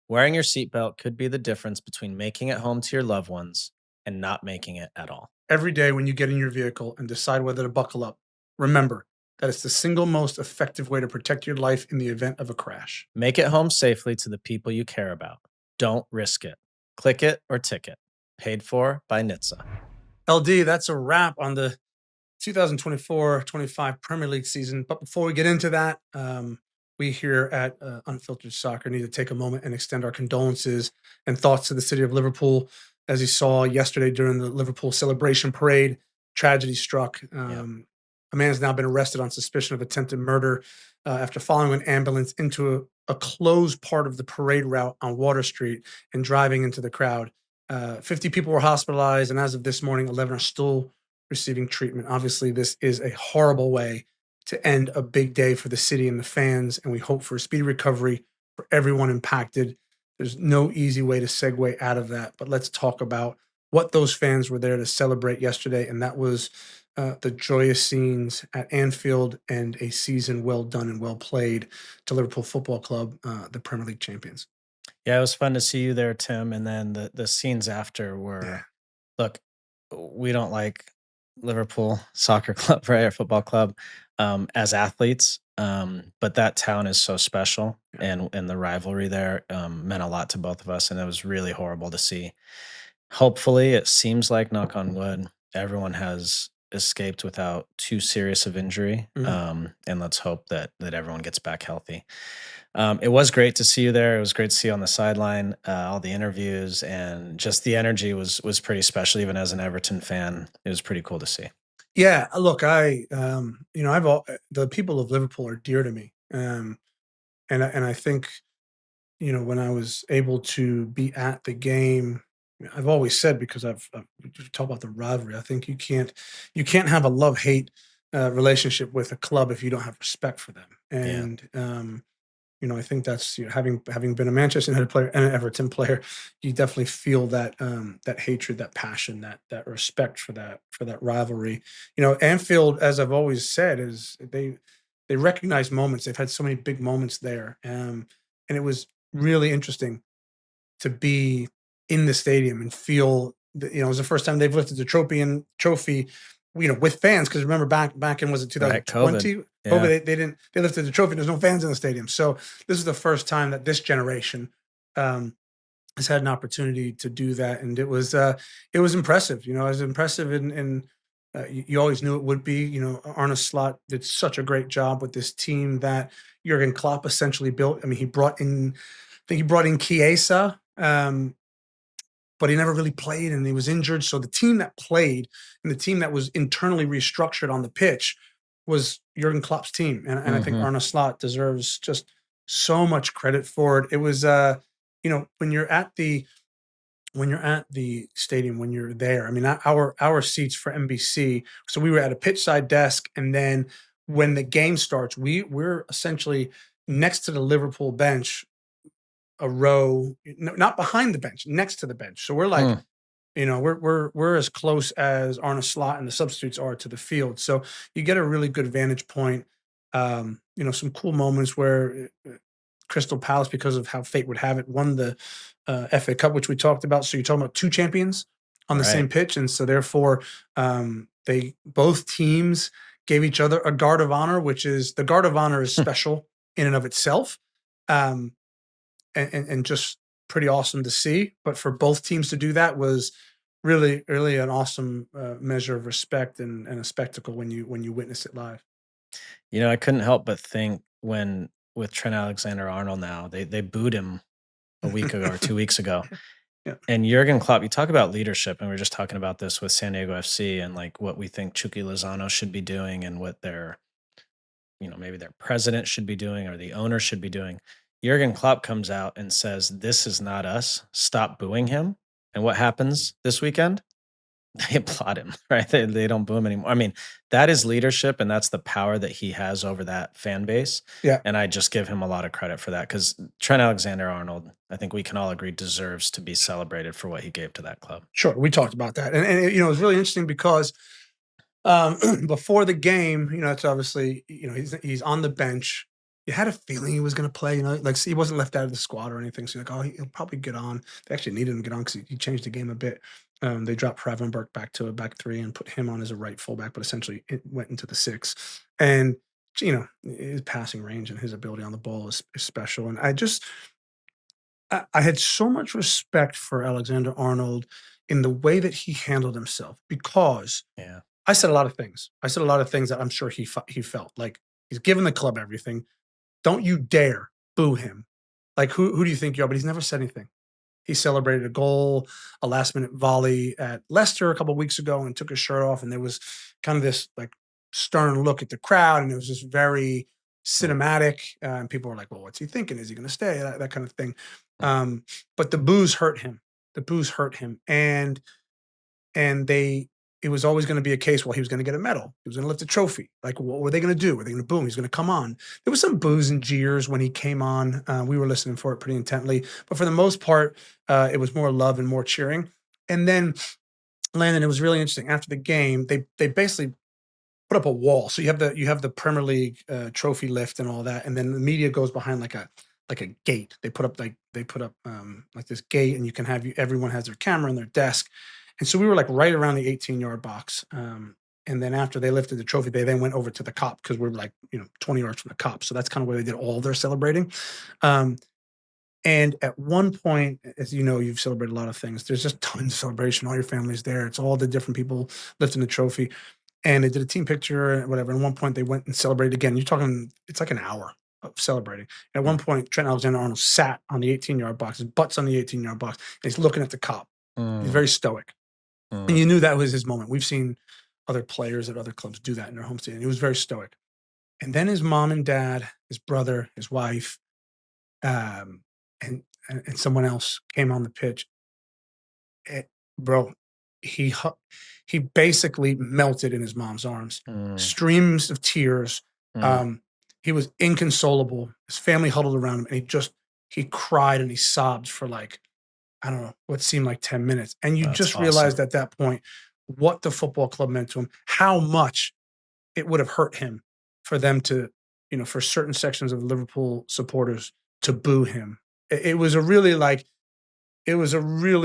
Wearing your seatbelt could be the difference between making it home to your loved ones and not making it at all.
Every day when you get in your vehicle and decide whether to buckle up, remember that it's the single most effective way to protect your life in the event of a crash.
Make it home safely to the people you care about. Don't risk it. Click it or ticket. Paid for by NHTSA.
LD, that's a wrap on the 2024-25 Premier League season. But before we get into that, we here at Unfiltered Soccer need to take a moment and extend our condolences and thoughts to the city of Liverpool. As you saw yesterday during the Liverpool celebration parade, tragedy struck. A man has now been arrested on suspicion of attempted murder after following an ambulance into a closed part of the parade route on Water Street and driving into the crowd. 50 people were hospitalized, and as of this morning, 11 are still receiving treatment. Obviously, this is a horrible way to end a big day for the city and the fans, and we hope for a speedy recovery for everyone impacted. There's no easy way to segue out of that, but let's talk about what those fans were there to celebrate yesterday, and that was the joyous scenes at Anfield and a season well done and well played to Liverpool Football Club, the Premier League champions.
Yeah, it was fun to see you there, Tim. And then the scenes after were, look, we don't like Liverpool Soccer Club, right, or football club, as athletes, but that town is so special, and the rivalry there meant a lot to both of us, and it was really horrible to see. Hopefully, it seems like, knock on wood, everyone has escaped without too serious of injury, and let's hope that everyone gets back healthy. It was great to see you there. It was great to see you on the sideline, all the interviews, and just the energy was pretty special. Even as an Everton fan, it was pretty cool to see.
Yeah, look, the people of Liverpool are dear to me, and I think, when I was able to be at the game, I've always said, because I've talked about the rivalry. I think you can't have a love-hate relationship with a club if you don't have respect for them, and I think that's, having been a Manchester United player and an Everton player, you definitely feel that that hatred, that passion, that respect for that rivalry. Anfield, as I've always said, is they recognize moments. They've had so many big moments there, and it was really interesting to be in the stadium and feel that, it was the first time they've lifted the trophy with fans, because remember back in, was it
Right,
2020?
COVID.
COVID, they lifted the trophy. There's no fans in the stadium. So this is the first time that this generation has had an opportunity to do that. And it was impressive. It was impressive and you always knew it would be. Arne Slot did such a great job with this team that Jurgen Klopp essentially built. I mean, I think he brought in Chiesa, but he never really played and he was injured. So the team that played and the team that was internally restructured on the pitch was Jurgen Klopp's team. And I think Arne Slot deserves just so much credit for it. It was, when you're at the stadium, when you're there, I mean, our seats for NBC. So we were at a pitch side desk. And then when the game starts, we're essentially next to the Liverpool bench, a row, not behind the bench, next to the bench. So we're like, we're as close as Arne Slot and the substitutes are to the field. So you get a really good vantage point. Some cool moments where Crystal Palace, because of how fate would have it, won the FA Cup, which we talked about. So you're talking about two champions on the same pitch. And so therefore both teams gave each other a guard of honor, which is the guard of honor is special in and of itself. And just pretty awesome to see. But for both teams to do that was really, really an awesome measure of respect and a spectacle when you witness it live.
I couldn't help but think with Trent Alexander-Arnold now, they booed him a week ago or 2 weeks ago.
Yeah.
And Jurgen Klopp, you talk about leadership, and we were just talking about this with San Diego FC and like what we think Chucky Lozano should be doing and what maybe their president should be doing or the owner should be doing. Jurgen Klopp comes out and says, "This is not us. Stop booing him." And what happens this weekend? They applaud him, right? They don't boo him anymore. I mean, that is leadership, and that's the power that he has over that fan base.
Yeah.
And I just give him a lot of credit for that because Trent Alexander-Arnold, I think we can all agree, deserves to be celebrated for what he gave to that club.
Sure. We talked about that. And it was really interesting because before the game, it's obviously, he's on the bench. You had a feeling he was going to play, like he wasn't left out of the squad or anything. So you're like, oh, he'll probably get on. They actually needed him to get on because he changed the game a bit. They dropped Pravenberg back to a back three and put him on as a right fullback, but essentially it went into the six. And, his passing range and his ability on the ball is special. And I had so much respect for Alexander-Arnold in the way that he handled himself because I said a lot of things. I said a lot of things that I'm sure he felt like he's given the club everything. Don't you dare boo him. Like, who do you think you are? But he's never said anything. He celebrated a goal, a last-minute volley at Leicester a couple of weeks ago and took his shirt off. And there was kind of this, like, stern look at the crowd. And it was just very cinematic. And people were like, well, what's he thinking? Is he going to stay? That kind of thing. But the boos hurt him. And it was always going to be a case, well, he was going to get a medal. He was going to lift a trophy. Like, what were they going to do? Were they going to boo him? He's going to come on. There was some boos and jeers when he came on. We were listening for it pretty intently. But for the most part, it was more love and more cheering. And then, Landon, it was really interesting. After the game, they basically put up a wall. So you have the Premier League trophy lift and all that. And then the media goes behind like a gate. They put up like this gate, and you can everyone has their camera in their desk. And so we were like right around the 18-yard box. And then after they lifted the trophy, they then went over to the cop because we were like, 20 yards from the cop. So that's kind of where they did all their celebrating. And at one point, as you know, you've celebrated a lot of things. There's just tons of celebration. All your family's there. It's all the different people lifting the trophy. And they did a team picture and whatever. And at one point, they went and celebrated again. You're talking, it's like an hour of celebrating. And at one point, Trent Alexander-Arnold sat on the 18-yard box. His butt's on the 18-yard box. And he's looking at the cop. He's very stoic. And you knew that was his moment. We've seen other players at other clubs do that in their home stadium. He was very stoic. And then his mom and dad, his brother, his wife, and someone else came on the pitch. Bro, he basically melted in his mom's arms. Streams of tears. He was inconsolable. His family huddled around him, and he cried and he sobbed for like, I don't know, what seemed like 10 minutes. And you just realized at that point what the football club meant to him, how much it would have hurt him for them to, for certain sections of Liverpool supporters to boo him. It was a really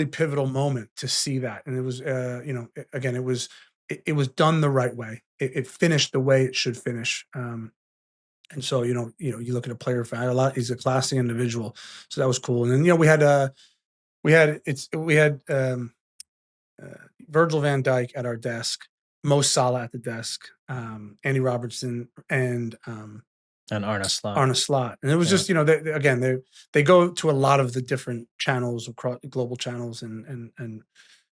pivotal moment to see that. And it was, again, it was it was done the right way. It finished the way it should finish. And so, you look at a player he's a classy individual. So that was cool. And then, we had Virgil van Dijk at our desk, Musah at the desk, Andy Robertson, and
Arne Slot.
Arne Slot. And it was just, they go to a lot of the different channels, across global channels and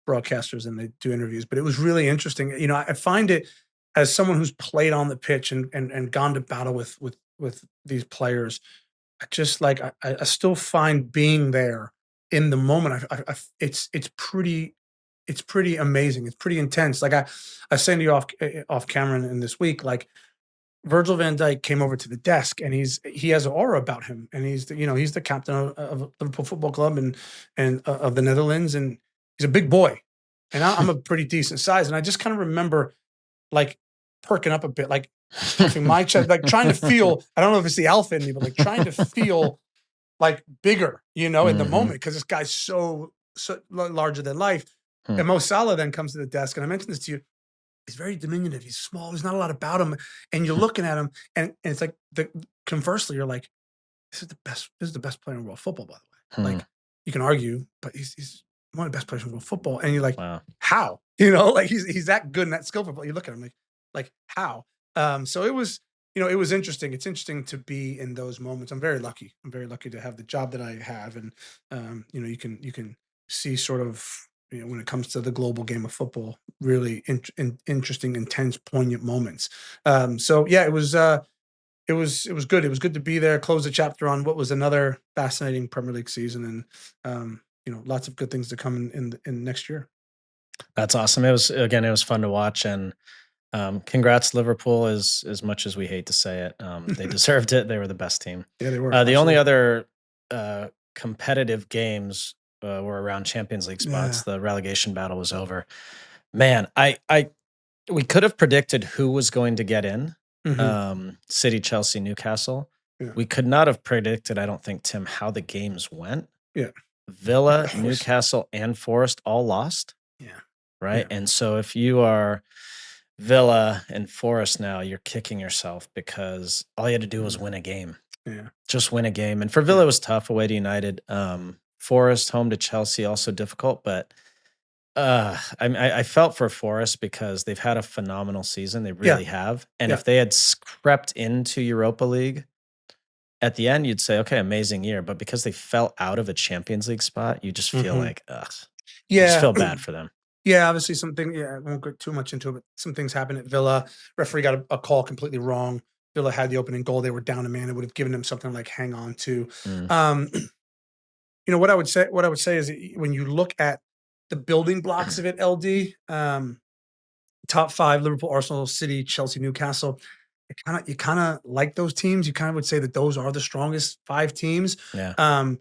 broadcasters, and they do interviews. But it was really interesting. I find it, as someone who's played on the pitch and gone to battle with these players, I still find being there in the moment, it's pretty amazing. It's pretty intense. Like I was saying to you off camera in this week, like Virgil van Dijk came over to the desk, and he has an aura about him, and he's the captain of Liverpool Football Club and of the Netherlands, and he's a big boy, and I'm a pretty decent size, and I just kind of remember like perking up a bit, like puffing my chest, like trying to feel. I don't know if it's the alpha in me, but like trying to feel like bigger, in the moment, because this guy's so larger than life. And Mo Salah then comes to the desk, and I mentioned this to you. He's very diminutive. He's small. There's not a lot about him, and you're looking at him, and it's like conversely, you're like, this is the best. This is the best player in world football, by the way. Like you can argue, but he's one of the best players in world football, and you're like, wow. How? Like he's that good and that skillful. But you look at him like how? So it was. It was interesting. It's interesting to be in those moments. I'm very lucky. I'm very lucky to have the job that I have, and you can see sort of when it comes to the global game of football, really interesting, intense, poignant moments. So yeah, it was good. It was good to be there. Close the chapter on what was another fascinating Premier League season, and lots of good things to come in next year.
That's awesome. It was fun to watch, and congrats Liverpool. As much as we hate to say it, they deserved it. They were the best team.
Yeah, they were.
The only other competitive games were around Champions League spots.
Yeah.
The relegation battle was over. Man, we could have predicted who was going to get in. City, Chelsea, Newcastle. Yeah. We could not have predicted, I don't think, Tim, how the games went.
Yeah.
Villa, Newcastle, and Forest all lost.
Yeah.
Right.
Yeah.
And so if you are Villa and Forest now, you're kicking yourself because all you had to do was win a game.
Yeah.
Just win a game. And for Villa, it was tough away to United. Forest, home to Chelsea, also difficult. But I felt for Forest because they've had a phenomenal season. They really have. And if they had crept into Europa League at the end, you'd say, okay, amazing year. But because they fell out of a Champions League spot, you just feel like, you just feel bad for them.
Yeah, obviously I won't go too much into it, but some things happened at Villa. Referee got a call completely wrong. Villa had the opening goal. They were down a man. It would have given them something like hang on to. What I would say is when you look at the building blocks of it, LD, top 5, Liverpool, Arsenal, City, Chelsea, Newcastle, you kind of like those teams. You kind of would say that those are the strongest 5 teams.
Yeah.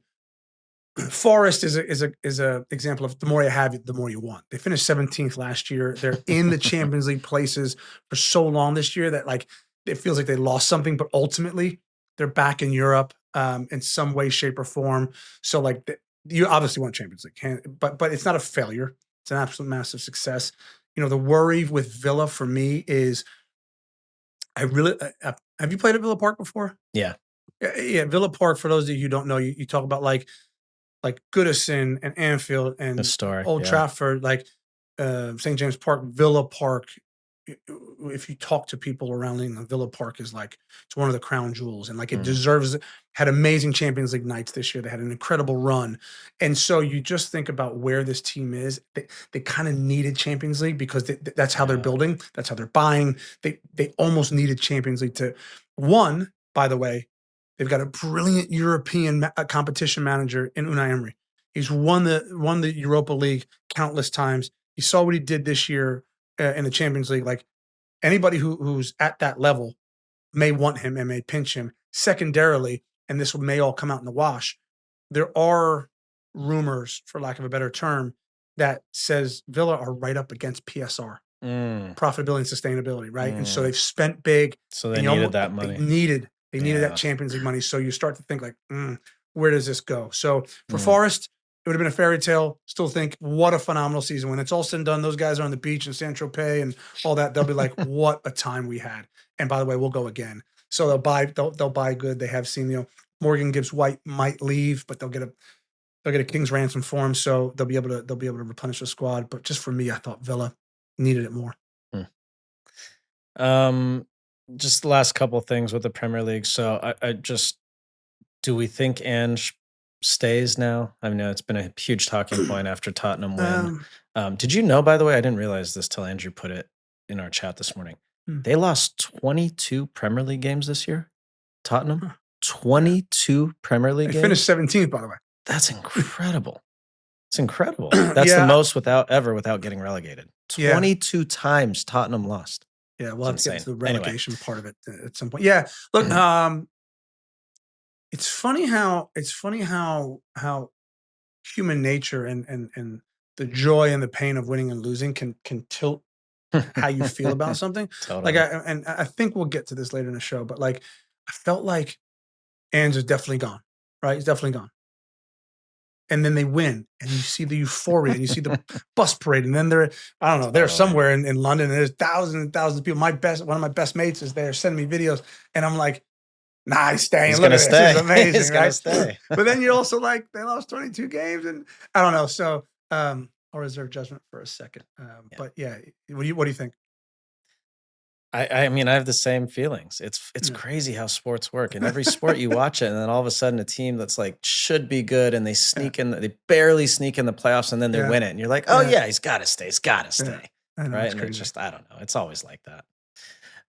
Forest is a example of the more you have it, the more you want. They finished 17th last year. They're in the Champions League places for so long this year that like it feels like they lost something, but ultimately they're back in Europe in some way, shape, or form. So like you obviously want Champions League, but it's not a failure. It's an absolute massive success. The worry with Villa for me is have you played at Villa Park before?
Yeah.
Yeah. Villa Park, for those of you who don't know, you talk about like Goodison and Anfield and
Historic,
Old Trafford, like St. James Park, Villa Park. If you talk to people around England, Villa Park is like, it's one of the crown jewels, and like it deserves it. Had amazing Champions League nights this year. They had an incredible run. And so you just think about where this team is. They kind of needed Champions League because that's how they're building. That's how they're buying. They almost needed Champions League to one, by the way. They've got a brilliant European competition manager in Unai Emery. He's won the Europa League countless times. You saw what he did this year in the Champions League. Like anybody who's at that level may want him and may pinch him. Secondarily, and this may all come out in the wash, there are rumors, for lack of a better term, that says Villa are right up against PSR, profitability and sustainability, right? And so they've spent big.
So they needed that money.
They needed that Champions League money. So you start to think like, where does this go? So for Forest, would have been a fairy tale. Still think what a phenomenal season. When it's all said and done, those guys are on the beach in San Tropez and all that. They'll be like, what a time we had. And by the way, we'll go again. So they'll buy good. They have seen, Morgan Gibbs White might leave, but they'll get a king's ransom for him. So they'll be able to replenish the squad. But just for me, I thought Villa needed it more.
Just the last couple of things with the Premier League. So do we think Ange stays now? I mean, it's been a huge talking point after Tottenham win. Did you know, by the way, I didn't realize this till Andrew put it in our chat this morning. They lost 22 Premier League games this year. Tottenham, 22 Premier League games.
They finished 17th, by the way.
That's incredible. It's incredible. That's the most without getting relegated. 22 times Tottenham lost.
Yeah, we'll have to get to the relegation part of it at some point. Yeah, look, it's funny how human nature and the joy and the pain of winning and losing can tilt how you feel about something.
Totally.
Like I think we'll get to this later in the show, but like I felt like Ange is definitely gone. Right, he's definitely gone. And then they win, and you see the euphoria, and you see the bus parade, and then they're somewhere in London, and there's thousands and thousands of people. One of my best mates is there sending me videos, and I'm like, nah, he's staying.
He's going to stay.
This is amazing,
He's going to stay.
But then you're also like, they lost 22 games, and I don't know. So I'll reserve judgment for a second. But yeah, what do you think?
I mean, I have the same feelings. It's crazy how sports work. In every sport you watch it, and then all of a sudden a team that's like should be good and they sneak in, they barely sneak in the playoffs and then they win it. And you're like, oh yeah, he's gotta stay. He's gotta stay. Right. And it's just, I don't know. It's always like that.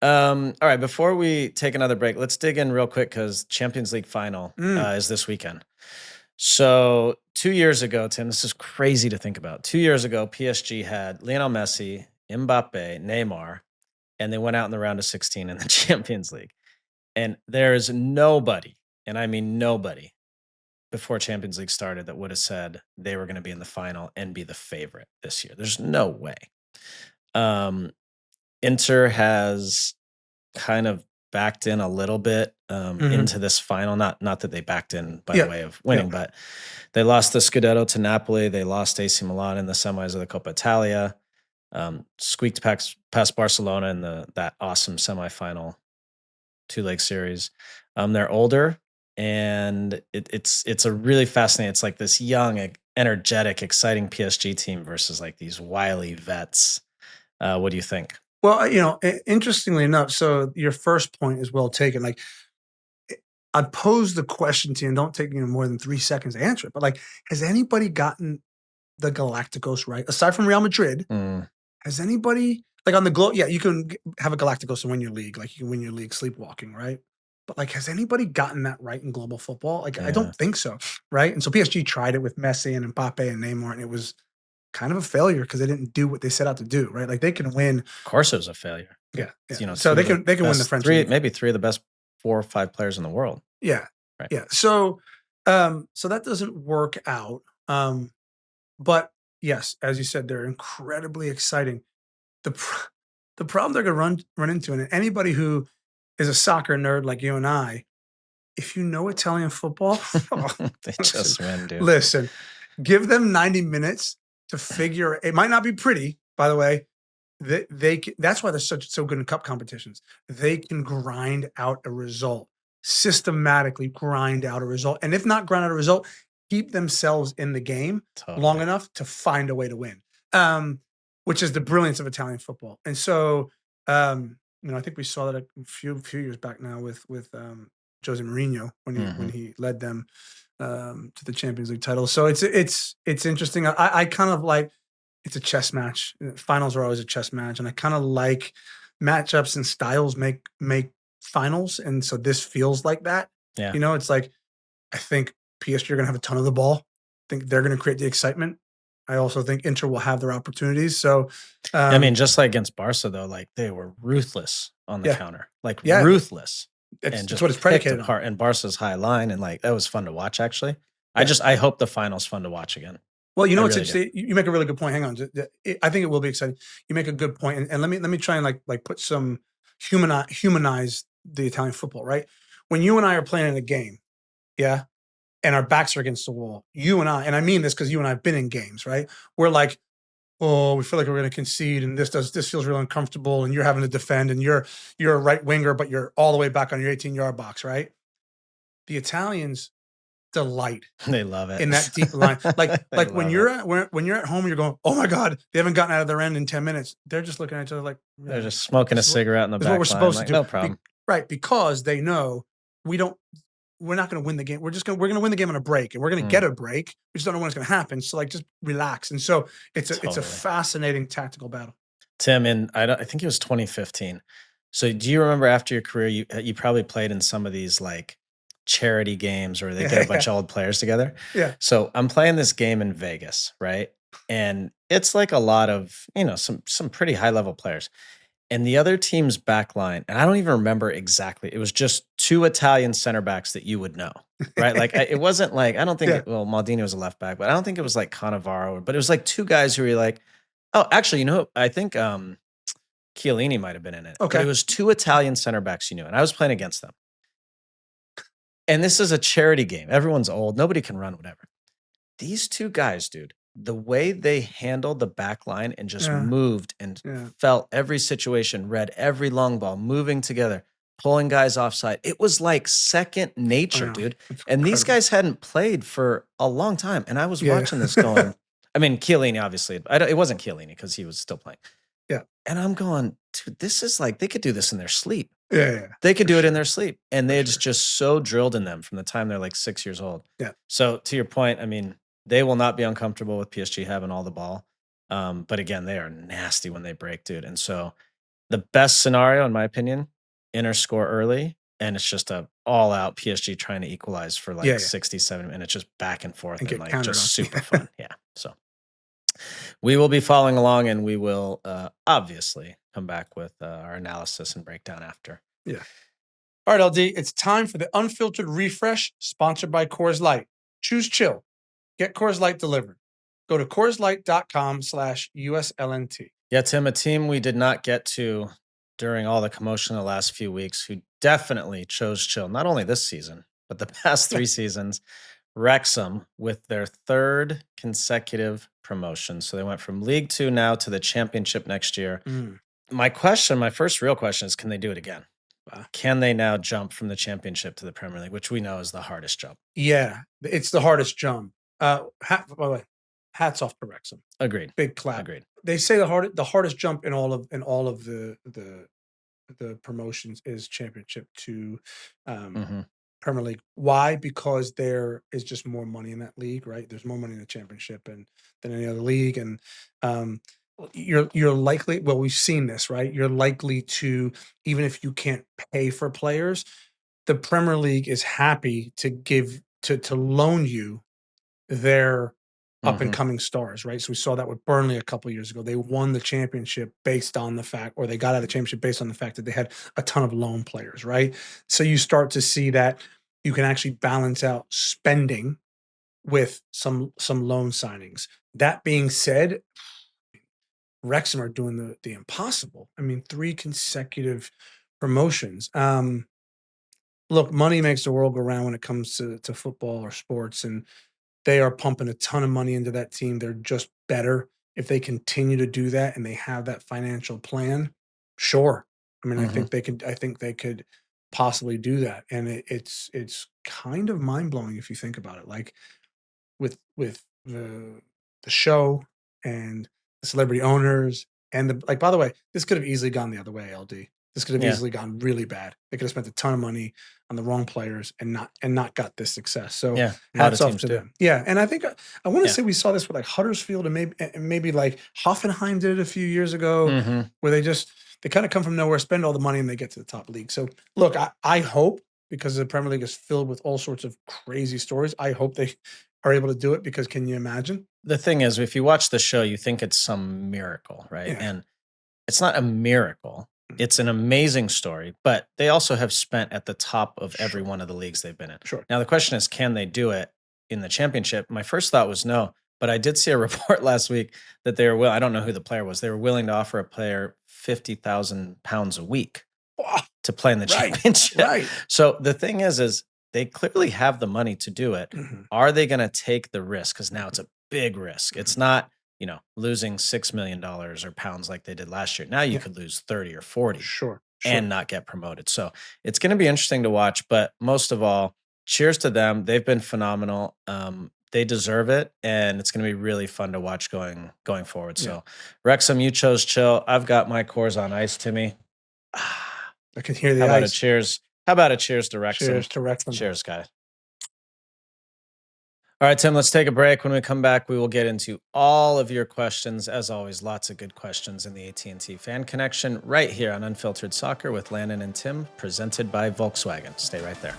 All right, before we take another break, let's dig in real quick because Champions League final is this weekend. So 2 years ago, Tim, this is crazy to think about. 2 years ago, PSG had Lionel Messi, Mbappe, Neymar, and they went out in the round of 16 in the Champions League. And there is nobody, and I mean nobody, before Champions League started that would have said they were going to be in the final and be the favorite this year. There's no way. Inter has kind of backed in a little bit into this final. Not that they backed in by the way of winning, but they lost the Scudetto to Napoli. They lost AC Milan in the semis of the Coppa Italia. Squeaked past Barcelona in that awesome semifinal 2-leg series. They're older, and it's a really fascinating. It's like this young, energetic, exciting PSG team versus like these wily vets. What do you think?
Well, interestingly enough, so your first point is well taken. Like, I'd pose the question to you, and don't take more than 3 seconds to answer it. But like, has anybody gotten the Galacticos right aside from Real Madrid? Has anybody, like on the globe? Yeah, you can have a Galacticos and win your league. Like you can win your league sleepwalking, right? But like, has anybody gotten that right in global football? Like, I don't think so, right? And so PSG tried it with Messi and Mbappe and Neymar, and it was kind of a failure because they didn't do what they set out to do, right? Like they can win.
Of course, it was a failure.
Yeah. So they can win the French league.
Maybe 3 of the best 4 or 5 players in the world.
Yeah.
Right.
Yeah. So that doesn't work out. But yes, as you said, they're incredibly exciting. The problem they're going to run into, and anybody who is a soccer nerd like you and I, if you know Italian football,
they just win, dude.
Listen, give them 90 minutes to figure. It might not be pretty, by the way. That's why they're so good in cup competitions. They can grind out a result, systematically grind out a result, and if not grind out a result, keep themselves in the game long enough to find a way to win. Which is the brilliance of Italian football. And so, I think we saw that a few years back now with Jose Mourinho when he led them to the Champions League title. So it's interesting. I kind of like, it's a chess match. Finals are always a chess match, and I kind of like matchups and styles make finals. And so this feels like that.
Yeah.
It's like, I think PSG are going to have a ton of the ball. I think they're going to create the excitement. I also think Inter will have their opportunities. So,
I mean, just like against Barca, though, like they were ruthless on the counter, ruthless, and just
what it's predicated
apart. And Barca's high line, and like that was fun to watch. Actually, I hope the final's fun to watch again.
Well, it's interesting. You make a really good point. Hang on, I think it will be exciting. You make a good point, and let me try and like put some humanize the Italian football. Right, when you and I are playing in a game, and our backs are against the wall, you and I mean this because you and I have been in games, right? We're like, oh, we feel like we're going to concede, and this feels real uncomfortable, and you're having to defend, and you're a right winger, but you're all the way back on your 18-yard box, right? The Italians delight
They love it
in that deep line. Like when
love
you're at home, you're going, oh my God, they haven't gotten out of their end in 10 minutes. They're just looking at each other like
they're just smoking a cigarette in the
this
back
is what we're supposed
line.
to
Like,
do.
no problem.
Right, because they know we're not going to win the game. We're going to win the game on a break, and we're going to get a break. We just don't know when it's going to happen. So like, just relax. And so it's a fascinating tactical battle.
Tim, I think it was 2015. So do you remember after your career, you probably played in some of these like charity games where they get a bunch of old players together?
Yeah.
So I'm playing this game in Vegas, right? And it's like a lot of, some pretty high level players. And the other team's back line, and I don't even remember exactly. It was just two Italian center backs that you would know, right? Like it wasn't like, I don't think, Maldini was a left back, but I don't think it was like Cannavaro, but it was like two guys who were like, oh, actually, I think Chiellini might have been in it.
Okay.
But it was two Italian center backs and I was playing against them. And this is a charity game. Everyone's old. Nobody can run, whatever. These two guys, dude, the way they handled the back line and just moved and felt every situation, read every long ball, moving together, pulling guys offside. It was like second nature, dude. And these guys hadn't played for a long time. And I was watching this going, I mean, Chiellini, obviously. It wasn't Chiellini because he was still playing.
Yeah.
And I'm going, dude, this is like, they could do this in their sleep.
Yeah.
They could do it in their sleep. And they just so drilled in them from the time they're like 6 years old.
Yeah.
So to your point, I mean, they will not be uncomfortable with PSG having all the ball. But again, they are nasty when they break, dude. And so the best scenario, in my opinion, Inter score early. And it's just a all out PSG trying to equalize for like 60, 70 minutes, just back and forth and like just super fun. Yeah. So we will be following along, and we will obviously come back with our analysis and breakdown after.
Yeah. All right, LD, it's time for the Unfiltered Refresh, sponsored by Coors Light. Choose chill. Get Coors Light delivered. Go to CoorsLight.com/USLNT.
Yeah, Tim, a team we did not get to during all the commotion the last few weeks, who definitely chose chill, not only this season, but the past 3 seasons. Wrexham, with their 3rd consecutive promotion. So they went from League 2 now to the Championship next year. My first real question is, can they do it again? Can they now jump from the Championship to the Premier League, which we know is the hardest jump?
Yeah, it's the hardest jump. By the way, hats off to Wrexham.
Agreed.
Big clap.
Agreed.
They say the hardest jump in all of the promotions is Championship to Premier League. Why? Because there is just more money in that league, right? There's more money in the Championship than any other league, and you're likely. Well, we've seen this, right? You're likely to, even if you can't pay for players, the Premier League is happy to give to loan you their up and coming stars, right? So we saw that with Burnley a couple of years ago. They won the Championship based on the fact, or they got out of the Championship based on the fact that they had a ton of loan players, right? So you start to see that you can actually balance out spending with some loan signings. That being said, Wrexham are doing the impossible. I mean, 3 consecutive promotions. Look, money makes the world go round when it comes to football or sports, and they are pumping a ton of money into that team. They're just better. If they continue to do that and they have that financial plan, sure. I mean, I think they could possibly do that. And it's kind of mind-blowing if you think about it. Like with the show and the celebrity owners and by the way, this could have easily gone the other way, LD. This could have easily gone really bad. They could have spent a ton of money on the wrong players and not got this success. So hats off to them. Yeah, and I think I want to say we saw this with like Huddersfield and maybe like Hoffenheim did it a few years ago, where they kind of come from nowhere, spend all the money, and they get to the top league. So look, I hope, because the Premier League is filled with all sorts of crazy stories, I hope they are able to do it, because can you imagine?
The thing is, if you watch the show, you think it's some miracle, right?
Yeah.
And it's not a miracle. It's an amazing story, but they also have spent at the top of every one of the leagues they've been in.
Sure.
Now, the question is, can they do it in the Championship? My first thought was no, but I did see a report last week that they were I don't know who the player was. They were willing to offer a player £50,000 a week to play in the Championship.
Right.
So the thing is they clearly have the money to do it. Are they going to take the risk? Because now it's a big risk. It's not, losing $6 million or pounds like they did last year. Now you could lose 30 or 40
Sure.
and not get promoted. So it's going to be interesting to watch. But most of all, cheers to them. They've been phenomenal. They deserve it, and it's going to be really fun to watch going forward. So, Wrexham, you chose chill. I've got my Coors on ice, Timmy.
I can hear the
How about
ice.
a cheers? How about a cheers to Wrexham?
Cheers to Wrexham.
Cheers, guys. All right, Tim, let's take a break. When we come back, we will get into all of your questions. As always, lots of good questions in the AT&T Fan Connection right here on Unfiltered Soccer with Landon and Tim, presented by Volkswagen. Stay right there.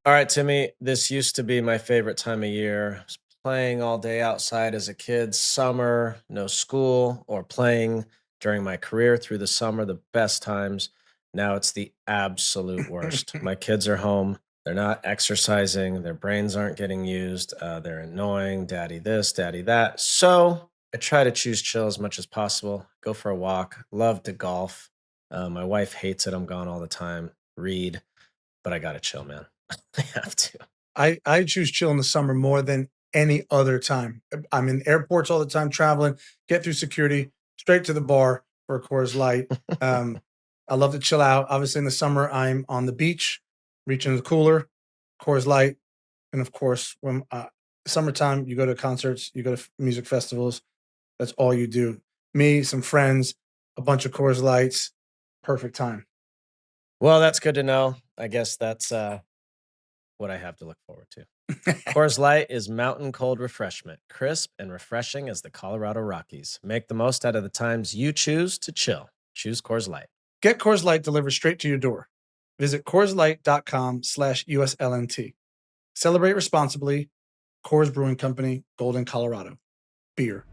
All right, Timmy, this used to be my favorite time of year. I was playing all day outside as a kid, summer, no school, or playing during my career through the summer, the best times. Now it's the absolute worst. My kids are home. They're not exercising. Their brains aren't getting used. They're annoying. Daddy this, daddy that. So I try to choose chill as much as possible. Go for a walk. Love to golf. My wife hates it. I'm gone all the time. Read. But I got to chill, man. I have to.
I choose chill in the summer more than any other time. I'm in airports all the time, traveling, get through security, straight to the bar for a Coors Light. I love to chill out. Obviously, in the summer, I'm on the beach, reaching the cooler, Coors Light. And of course, when summertime, you go to concerts, you go to music festivals. That's all you do. Me, some friends, a bunch of Coors Lights. Perfect time.
Well, that's good to know. I guess that's what I have to look forward to. Coors Light is mountain cold refreshment, crisp and refreshing as the Colorado Rockies. Make the most out of the times you choose to chill. Choose Coors Light.
Get Coors Light delivered straight to your door. Visit CoorsLight.com/USLNT. Celebrate responsibly. Coors Brewing Company, Golden, Colorado. Beer.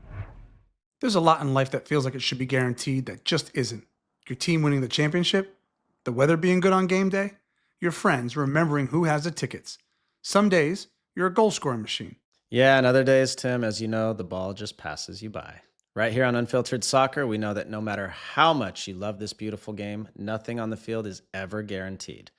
There's a lot in life that feels like it should be guaranteed that just isn't. Your team winning the championship, the weather being good on game day, your friends remembering who has the tickets. Some days, you're a goal-scoring machine.
Yeah, and other days, Tim, as you know, the ball just passes you by. Right here on Unfiltered Soccer, we know that no matter how much you love this beautiful game, nothing on the field is ever guaranteed.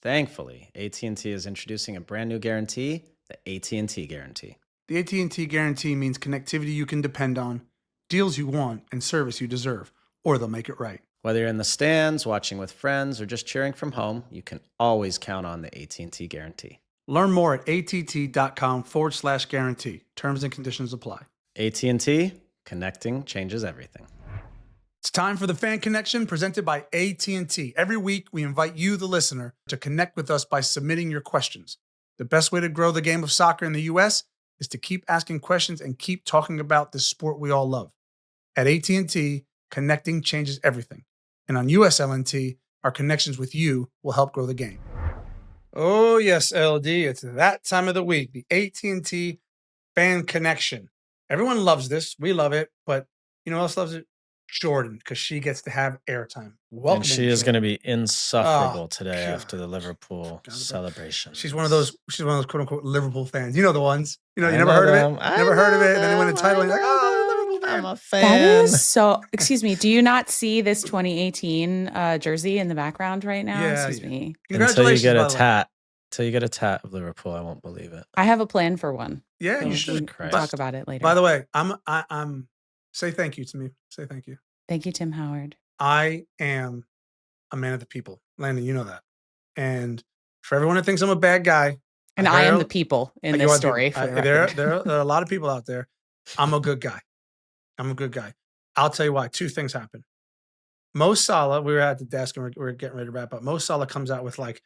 Thankfully, AT&T is introducing a brand new guarantee, the AT&T Guarantee.
The AT&T Guarantee means connectivity you can depend on, deals you want, and service you deserve, or they'll make it right.
Whether you're in the stands, watching with friends, or just cheering from home, you can always count on the AT&T Guarantee.
Learn more at att.com/guarantee. Terms and conditions apply.
AT&T, connecting changes everything.
It's time for the Fan Connection presented by AT&T. Every week, we invite you, the listener, to connect with us by submitting your questions. The best way to grow the game of soccer in the U.S. is to keep asking questions and keep talking about this sport we all love. At AT&T, connecting changes everything. And on USLNT, our connections with you will help grow the game. Oh, yes, LD. It's that time of the week, the AT&T Fan Connection. Everyone loves this. We love it. But you know who else loves it? Jordan, because she gets to have airtime. Welcome.
And she is going to be insufferable today
God.
after the Liverpool celebration.
She's one of those quote unquote Liverpool fans. You know the ones. You never heard of it. Never heard of it. And then they win the title and you're like, oh, Liverpool fan.
I'm a fan.
That is so, excuse me, do you not see this 2018 jersey in the background right now?
Yeah,
Excuse me.
Until you get a
by the way.
tat. Until you get a tat of Liverpool, I won't believe it.
I have a plan for one.
Yeah,
So
you
we
should.
can talk about it later.
By the way, I'm say thank you to me. Say thank you.
Thank you, Tim Howard.
I am a man of the people. Landon, you know that. And for everyone that thinks I'm a bad guy,
And I am the people in
you
this
are the
story.
people.
For the
There
record.
are a lot of people out there. I'm a good guy. I'm a good guy. I'll tell you why. Two things happen. Mo Salah, we were at the desk and we were getting ready to wrap up. Mo Salah comes out with like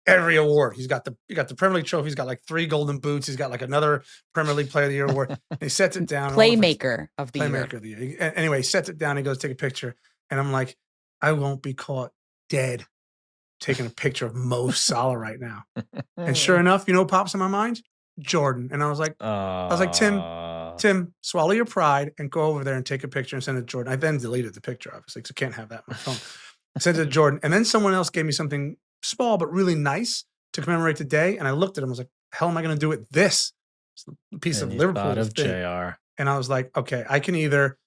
every award. He got the Premier League trophy. He's got like 3 golden boots. He's got like another Premier League Player of the Year award. And he sets it down.
Playmaker of the year.
Playmaker of the year. Anyway, he sets it down. He goes take a picture. And I'm like, I won't be caught dead taking a picture of Mo Salah right now. And sure enough, you know what pops in my mind? Jordan. And I was like, Tim, swallow your pride and go over there and take a picture and send it to Jordan. I then deleted the picture, obviously, because I can't have that on my phone. I sent it to Jordan. And then someone else gave me something small but really nice to commemorate the day. And I looked at him. I was like, hell am I going to do with this? It's a piece
And
of
you
Liverpool.
thought of
thing.
JR.
And I was like, okay, I can either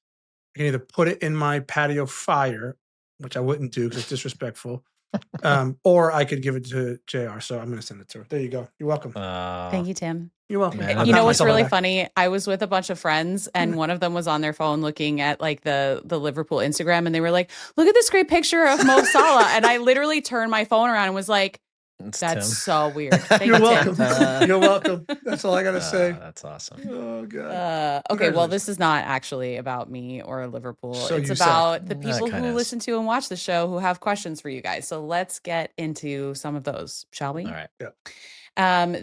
put it in my patio fire, which I wouldn't do because it's disrespectful, or I could give it to JR. So I'm going to send it to her. There you go. You're welcome.
Thank you, Tim.
You're welcome.
Man,
I'll
You
pat
know what's
myself on the
really
back.
funny? I was with a bunch of friends, and one of them was on their phone looking at like the Liverpool Instagram, and they were like, "Look at this great picture of Mo Salah." And I literally turned my phone around and was like,
It's
"That's
Tim.
so weird." Thank
You're
you,
welcome.
Tim.
You're welcome. That's all I got to say.
That's awesome.
Oh, God.
Okay, well,
Congratulations.
this is not actually about me or Liverpool.
So
It's
you say.
about the
It
people
kinda
who
is.
listen to and watch the show who have questions for you guys. So let's get into some of those, shall we?
All right.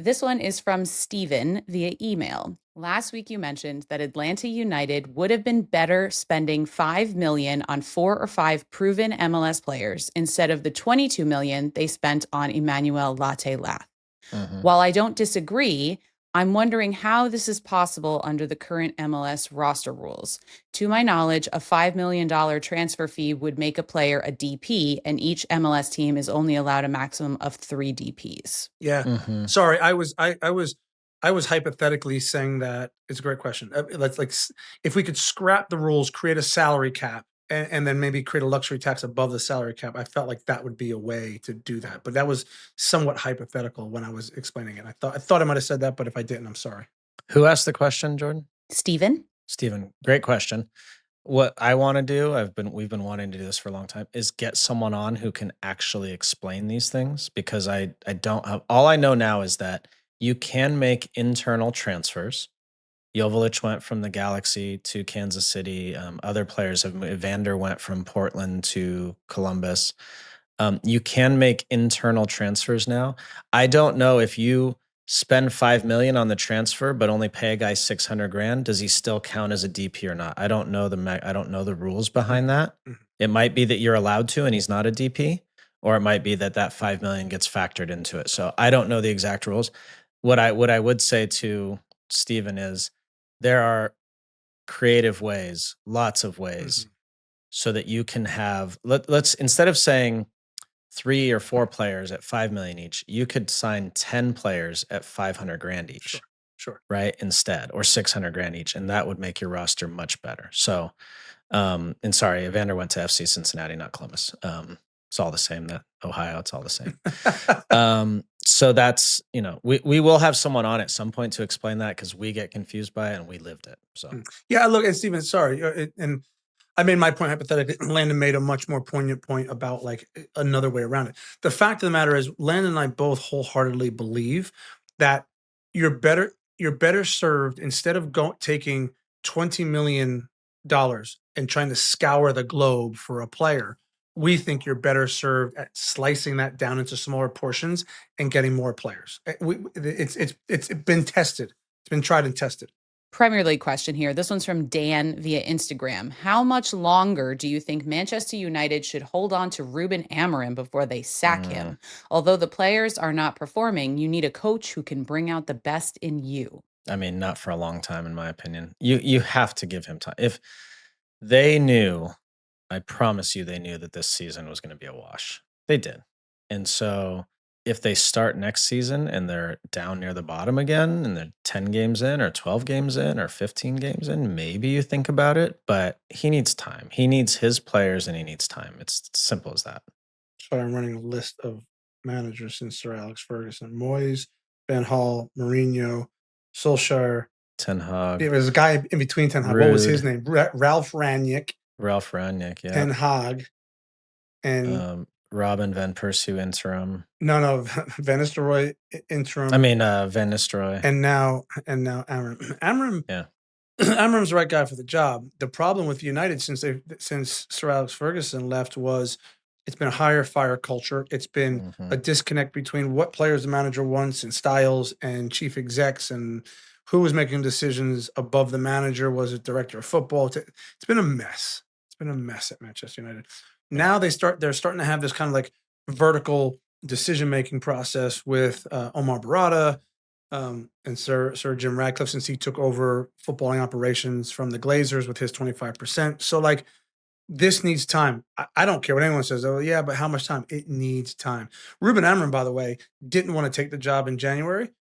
This one is from Steven via email. Last week you mentioned that Atlanta United would have been better spending $5 million on 4 or 5 proven MLS players instead of the $22 million they spent on Emmanuel Latte Lath.
Mhm.
While I don't disagree, I'm wondering how this is possible under the current MLS roster rules. To my knowledge, a $5 million transfer fee would make a player a DP, and each MLS team is only allowed a maximum of 3 DPs.
Yeah.
Mhm.
Sorry, I was hypothetically saying that it's a great question. Let's if we could scrap the rules, create a salary cap, and then maybe create a luxury tax above the salary cap. I felt like that would be a way to do that. But that was somewhat hypothetical when I was explaining it. I thought I might have said that, but if I didn't, I'm sorry.
Who asked the question, Jordan?
Steven?
Steven, great question. What I want to do, we've been wanting to do this for a long time, is get someone on who can actually explain these things, because I don't have, all I know now is that you can make internal transfers. Joveljic went from the Galaxy to Kansas City. Other players have moved. Evander went from Portland to Columbus. You can make internal transfers now. I don't know if you spend $5 million on the transfer but only pay a guy $600,000, does he still count as a DP or not? I don't know the rules behind that.
Mhm.
It might be that you're allowed to and he's not a DP, or it might be that $5 million gets factored into it. So I don't know the exact rules. What I would say to Steven is there are creative ways, lots of ways, so that you can have, let's instead of saying 3 or 4 players at $5 million each, you could sign 10 players at $500,000 each.
Sure.
Right? Instead, or $600,000 each. And that would make your roster much better. So, and sorry, Evander went to FC Cincinnati, not Columbus. It's all the same. That Ohio, it's all the same. So that's, we will have someone on at some point to explain that, because we get confused by it and we lived it. So
Yeah, look, and Steven, sorry, and I made my point hypothetically. Landon made a much more poignant point about like another way around it. The fact of the matter is, Landon and I both wholeheartedly believe that you're better served, instead of taking $20 million and trying to scour the globe for a player. We think you're better served at slicing that down into smaller portions and getting more players. It's been tested. It's been tried and tested.
Premier League question here. This one's from Dan via Instagram. How much longer do you think Manchester United should hold on to Ruben Amorim before they sack him? Although the players are not performing, you need a coach who can bring out the best in you.
I mean, not for a long time, in my opinion. You have to give him time. If they knew, I promise you, they knew that this season was going to be a wash. They did. And so if they start next season and they're down near the bottom again and they're 10 games in or 12 games in or 15 games in, maybe you think about it, but he needs time. He needs his players and he needs time. It's simple as that.
So I'm running a list of managers since Sir Alex Ferguson: Moyes, Van Gaal, Mourinho, Solskjaer.
Ten Hag.
There was a guy in between Ten Hag. What was his name? Ralph Rangnick.
Ralph Rangnick, yeah.
Ten Hag. And
Robin Van Persie interim.
No, Van Nistelrooy interim.
I mean, Van Nistelrooy.
And now Amorim. Amorim.
Yeah.
Amorim's the right guy for the job. The problem with United since Sir Alex Ferguson left was it's been a hire fire culture. It's been a disconnect between what players the manager wants and styles and chief execs and who was making decisions above the manager. Was it director of football? It's been a mess. It's been a mess at Manchester United. Now they're starting to have this kind of like vertical decision-making process with Omar Barada and Sir Jim Ratcliffe, since he took over footballing operations from the Glazers with his 25%. So like, this needs time. I don't care what anyone says. Oh yeah, but how much time? It needs time. Ruben Amorim, by the way, didn't want to take the job in January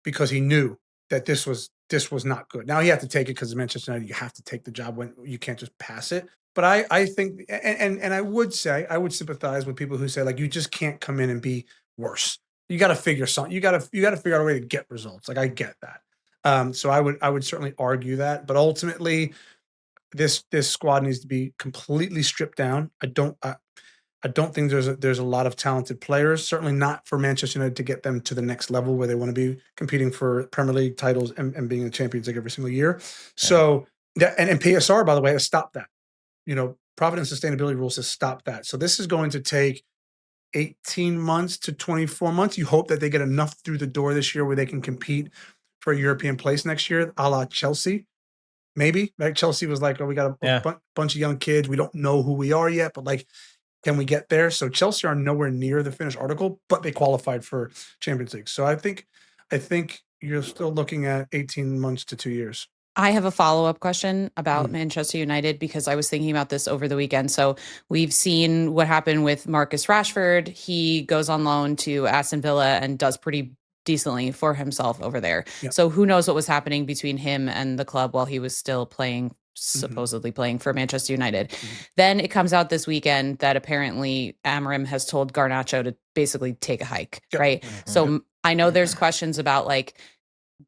because he knew that this was this was not good. Now he had to take it because Manchester United, you have to take the job when you can't just pass it. But I think, and I would say, I would sympathize with people who say, like, you just can't come in and be worse. You got to figure something. You got to figure out a way to get results. Like, I get that. So I would certainly argue that. But ultimately, this squad needs to be completely stripped down. I don't think there's a lot of talented players. Certainly not for Manchester United to get them to the next level where they want to be competing for Premier League titles and being in the Champions League every single year. So that, and PSR, by the way, has stopped that. Profit and sustainability rules has stopped that. So this is going to take 18 months to 24 months. You hope that they get enough through the door this year where they can compete for a European place next year, a la Chelsea. Maybe, right? Chelsea was like, oh, we got a bunch of young kids. We don't know who we are yet, but like, can we get there? So Chelsea are nowhere near the finished article, but they qualified for Champions League. So I think you're still looking at 18 months to 2 years.
I have a follow-up question about Manchester United because I was thinking about this over the weekend. So we've seen what happened with Marcus Rashford. He goes on loan to Aston Villa and does pretty decently for himself over there.
Yep.
So who knows what was happening between him and the club while he was still playing, supposedly playing for Manchester United. Then it comes out this weekend that apparently Amorim has told Garnacho to basically take a hike, right? So I know there's questions about, like,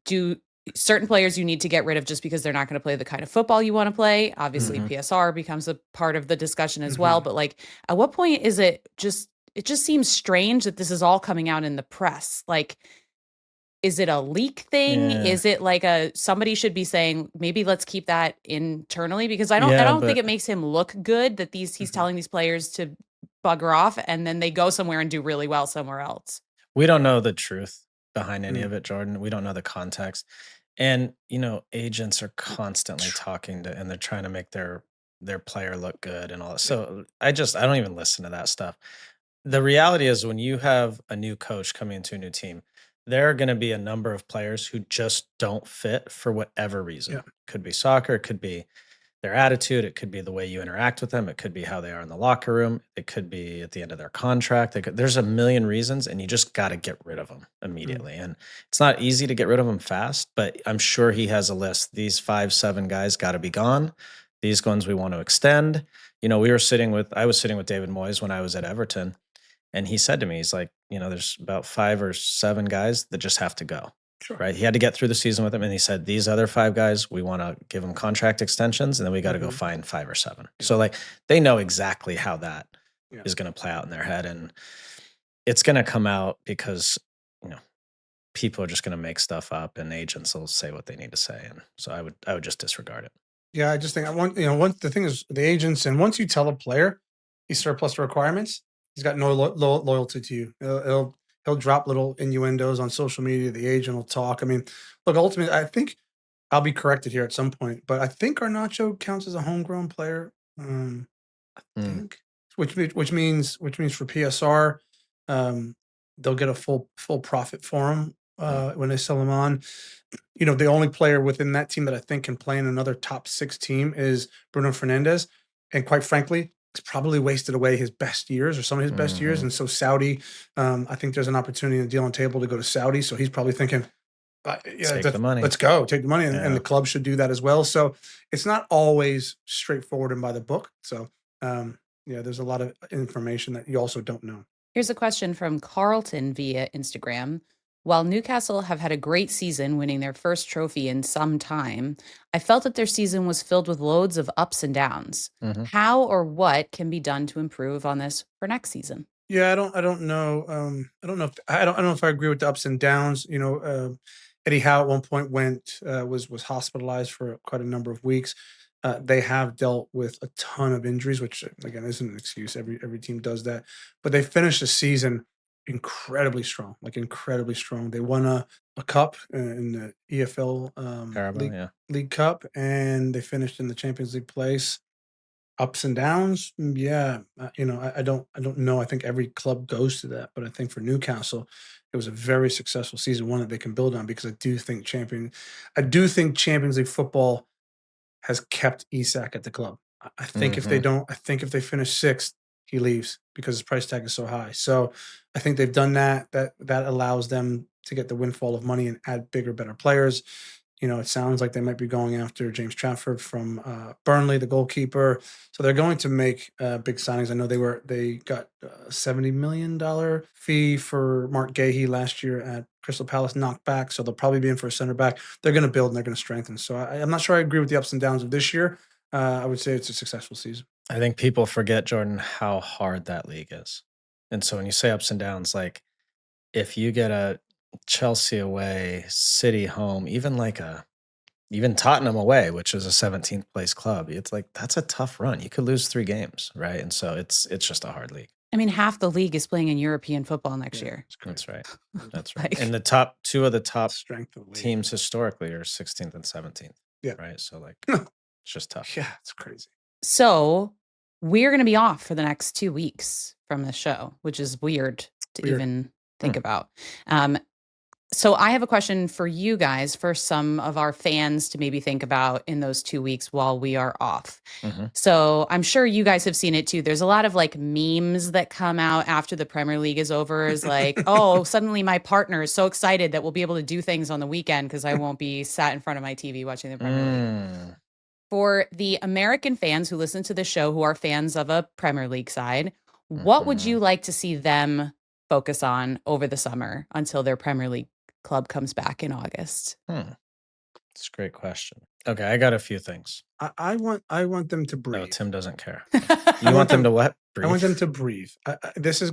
do certain players you need to get rid of just because they're not going to play the kind of football you want to play. Obviously PSR becomes a part of the discussion as well. But like, at what point is it just seems strange that this is all coming out in the press? Like, is it a leak thing?
Yeah.
Is it like somebody should be saying, maybe let's keep that internally? Because I don't think it makes him look good that he's telling these players to bugger off and then they go somewhere and do really well somewhere else.
We don't know the truth behind any of it, Jordan. We don't know the context. And, agents are constantly talking and they're trying to make their player look good and all that. So I don't even listen to that stuff. The reality is when you have a new coach coming into a new team, there are going to be a number of players who just don't fit for whatever reason. It could be soccer. It could be their attitude. It could be the way you interact with them. It could be how they are in the locker room. It could be at the end of their contract. There's a million reasons, and you just got to get rid of them immediately. And it's not easy to get rid of them fast, but I'm sure he has a list. These 5-7 guys got to be gone. These ones we want to extend. I was sitting with David Moyes when I was at Everton, and he said to me, he's like, there's about 5 or 7 guys that just have to go. Sure. Right. He had to get through the season with them. And he said, these other 5 guys, we want to give them contract extensions. And then we got to go find 5 or 7. So like they know exactly how that is going to play out in their head. And it's going to come out because, people are just going to make stuff up and agents will say what they need to say. And so I would just disregard it.
Yeah. I just think the thing is the agents, and once you tell a player he's surplus to requirements, he's got no loyalty to you. He'll drop little innuendos on social media. The agent will talk. I mean, look, ultimately, I think I'll be corrected here at some point, but I think Garnacho counts as a homegrown player. I think, which means for PSR, they'll get a full profit for him when they sell him on. The only player within that team that I think can play in another top 6 team is Bruno Fernandes, and quite frankly, he's probably wasted away his best years or some of his best years. And so Saudi, I think there's an opportunity in the deal on table to go to Saudi. So he's probably thinking,
take the money.
Let's go, take the money. And the club should do that as well. So it's not always straightforward and by the book. So there's a lot of information that you also don't know.
Here's a question from Carlton via Instagram. While Newcastle have had a great season, winning their first trophy in some time, I felt that their season was filled with loads of ups and downs. How or what can be done to improve on this for next season?
Yeah, I don't know. I don't know if I agree with the ups and downs. Eddie Howe at one point was hospitalized for quite a number of weeks. They have dealt with a ton of injuries, which again isn't an excuse. Every team does that, but they finished the season incredibly strong. They won a cup in the EFL League Cup, and they finished in the Champions League place. Ups and downs, I don't know. I think every club goes to that, but I think for Newcastle, it was a very successful season, one that they can build on, because I do think Champions League football has kept Isak at the club. I think if they finish 6th, he leaves because his price tag is so high. So I think they've done that. That allows them to get the windfall of money and add bigger, better players. It sounds like they might be going after James Trafford from Burnley, the goalkeeper. So they're going to make big signings. I know they got a $70 million fee for Mark Gahey last year at Crystal Palace, knocked back. So they'll probably be in for a center back. They're going to build and they're going to strengthen. So I'm not sure I agree with the ups and downs of this year. I would say it's a successful season.
I think people forget, Jordan, how hard that league is. And so when you say ups and downs, like if you get a Chelsea away, City home, even Tottenham away, which is a 17th place club, it's like that's a tough run. You could lose 3 games, right? And so it's just a hard league.
I mean, half the league is playing in European football next year.
That's right. That's right. And two of the top
strength of the league
teams historically are 16th and 17th.
Yeah.
Right. So like it's just tough.
Yeah, it's crazy.
So we're going to be off for the next 2 weeks from the show, which is weird to even think about. So I have a question for you guys, for some of our fans to maybe think about in those 2 weeks while we are off.
Mm-hmm.
So I'm sure you guys have seen it too. There's a lot of like memes that come out after the Premier League is over, is like, oh, suddenly my partner is so excited that we'll be able to do things on the weekend because I won't be sat in front of my TV watching the Premier League. For the American fans who listen to the show who are fans of a Premier League side, what would you like to see them focus on over the summer until their Premier League club comes back in August?
That's a great question. Okay, I got a few things.
I want them to breathe.
No, Tim doesn't care. You want them to what? Breathe?
I want them to breathe. This is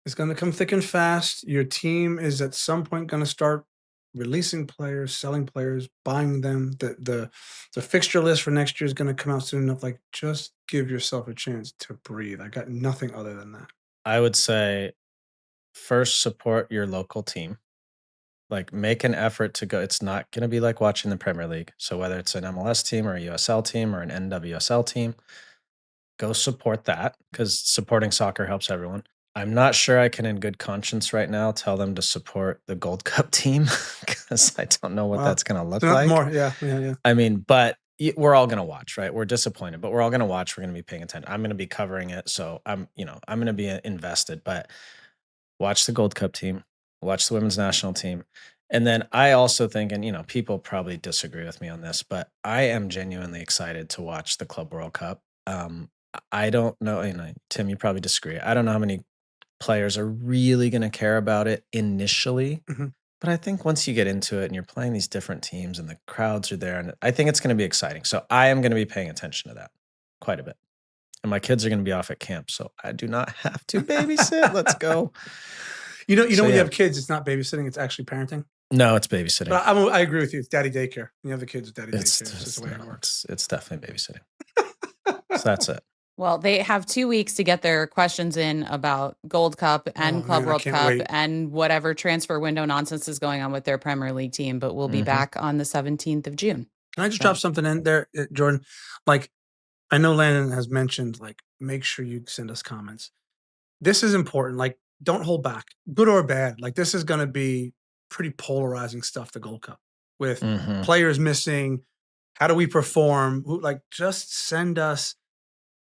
it's going to come thick and fast. Your team is at some point going to start releasing players, selling players, buying them. The fixture list for next year is going to come out soon enough. Like, just give yourself a chance to breathe. I got nothing other than that.
I would say first, support your local team. Like, make an effort to go. It's not going to be like watching the Premier League. So whether it's an MLS team or a USL team or an NWSL team, go support that, because supporting soccer helps everyone. I'm not sure I can in good conscience right now tell them to support the Gold Cup team because I don't know what that's going to look like.
More, yeah.
I mean, but we're all going to watch, right? We're disappointed, but we're all going to watch. We're going to be paying attention. I'm going to be covering it. So I'm going to be invested, but watch the Gold Cup team, watch the women's national team. And then I also think, and people probably disagree with me on this, but I am genuinely excited to watch the Club World Cup. I don't know, Tim, you probably disagree. I don't know how many players are really going to care about it initially.
Mm-hmm.
But I think once you get into it and you're playing these different teams and the crowds are there, and I think it's going to be exciting. So I am going to be paying attention to that quite a bit. And my kids are going to be off at camp, so I do not have to babysit. Let's go.
When you have kids, it's not babysitting, it's actually parenting.
No, it's babysitting.
But I agree with you. It's daddy daycare. When you have the kids, it's daddy daycare. It's just the way it works.
It's definitely babysitting. So that's it.
Well, they have 2 weeks to get their questions in about Gold Cup and Club World Cup and whatever transfer window nonsense is going on with their Premier League team. But we'll be back on the 17th of June.
Can I just drop something in there, Jordan? Like, I know Landon has mentioned, like, make sure you send us comments. This is important. Like, don't hold back, good or bad. Like, this is going to be pretty polarizing stuff, the Gold Cup, with players missing. How do we perform? Just send us,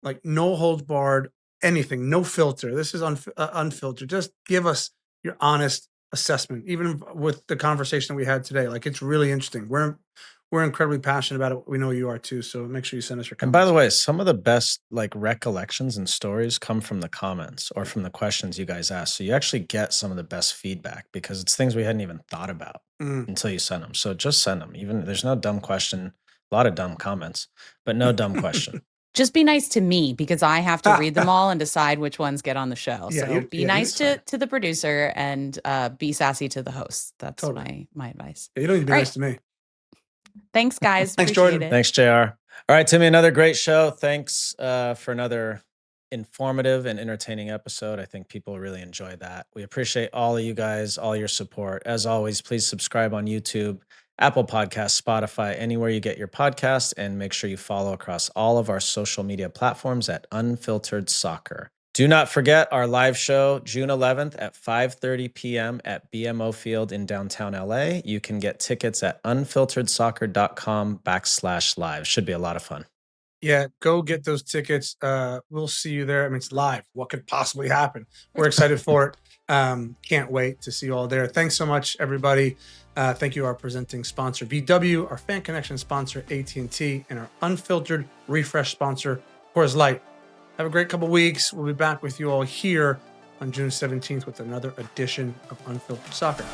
like, no holds barred, anything, no filter. This is unfiltered. Just give us your honest assessment, even with the conversation that we had today. Like, it's really interesting. We're incredibly passionate about it. We know you are too. So make sure you send us your comments.
And by the way, some of the best recollections and stories come from the comments or from the questions you guys ask. So you actually get some of the best feedback because it's things we hadn't even thought about until you send them. So just send them. Even there's no dumb question, a lot of dumb comments, but no dumb question.
Just be nice to me because I have to read them all and decide which ones get on the show.
Yeah,
so be nice to the producer and be sassy to the host. That's totally my advice.
Yeah, you don't need to be nice to me.
Thanks, guys.
Thanks,
Appreciate
Jordan.
it.
Thanks, JR. All right, Timmy, another great show. Thanks for another informative and entertaining episode. I think people really enjoyed that. We appreciate all of you guys, all your support. As always, please subscribe on YouTube, Apple Podcasts, Spotify, anywhere you get your podcast, and make sure you follow across all of our social media platforms at Unfiltered Soccer. Do not forget our live show, June 11th at 5:30 p.m. at BMO Field in downtown LA. You can get tickets at unfilteredsoccer.com/live. Should be a lot of fun.
Yeah, go get those tickets. We'll see you there. I mean, it's live. What could possibly happen? We're excited for it. Can't wait to see you all there. Thanks so much, everybody. Thank you to our presenting sponsor, VW, our Fan Connection sponsor, AT&T, and our Unfiltered Refresh sponsor, Coors Light. Have a great couple weeks. We'll be back with you all here on June 17th with another edition of Unfiltered Soccer.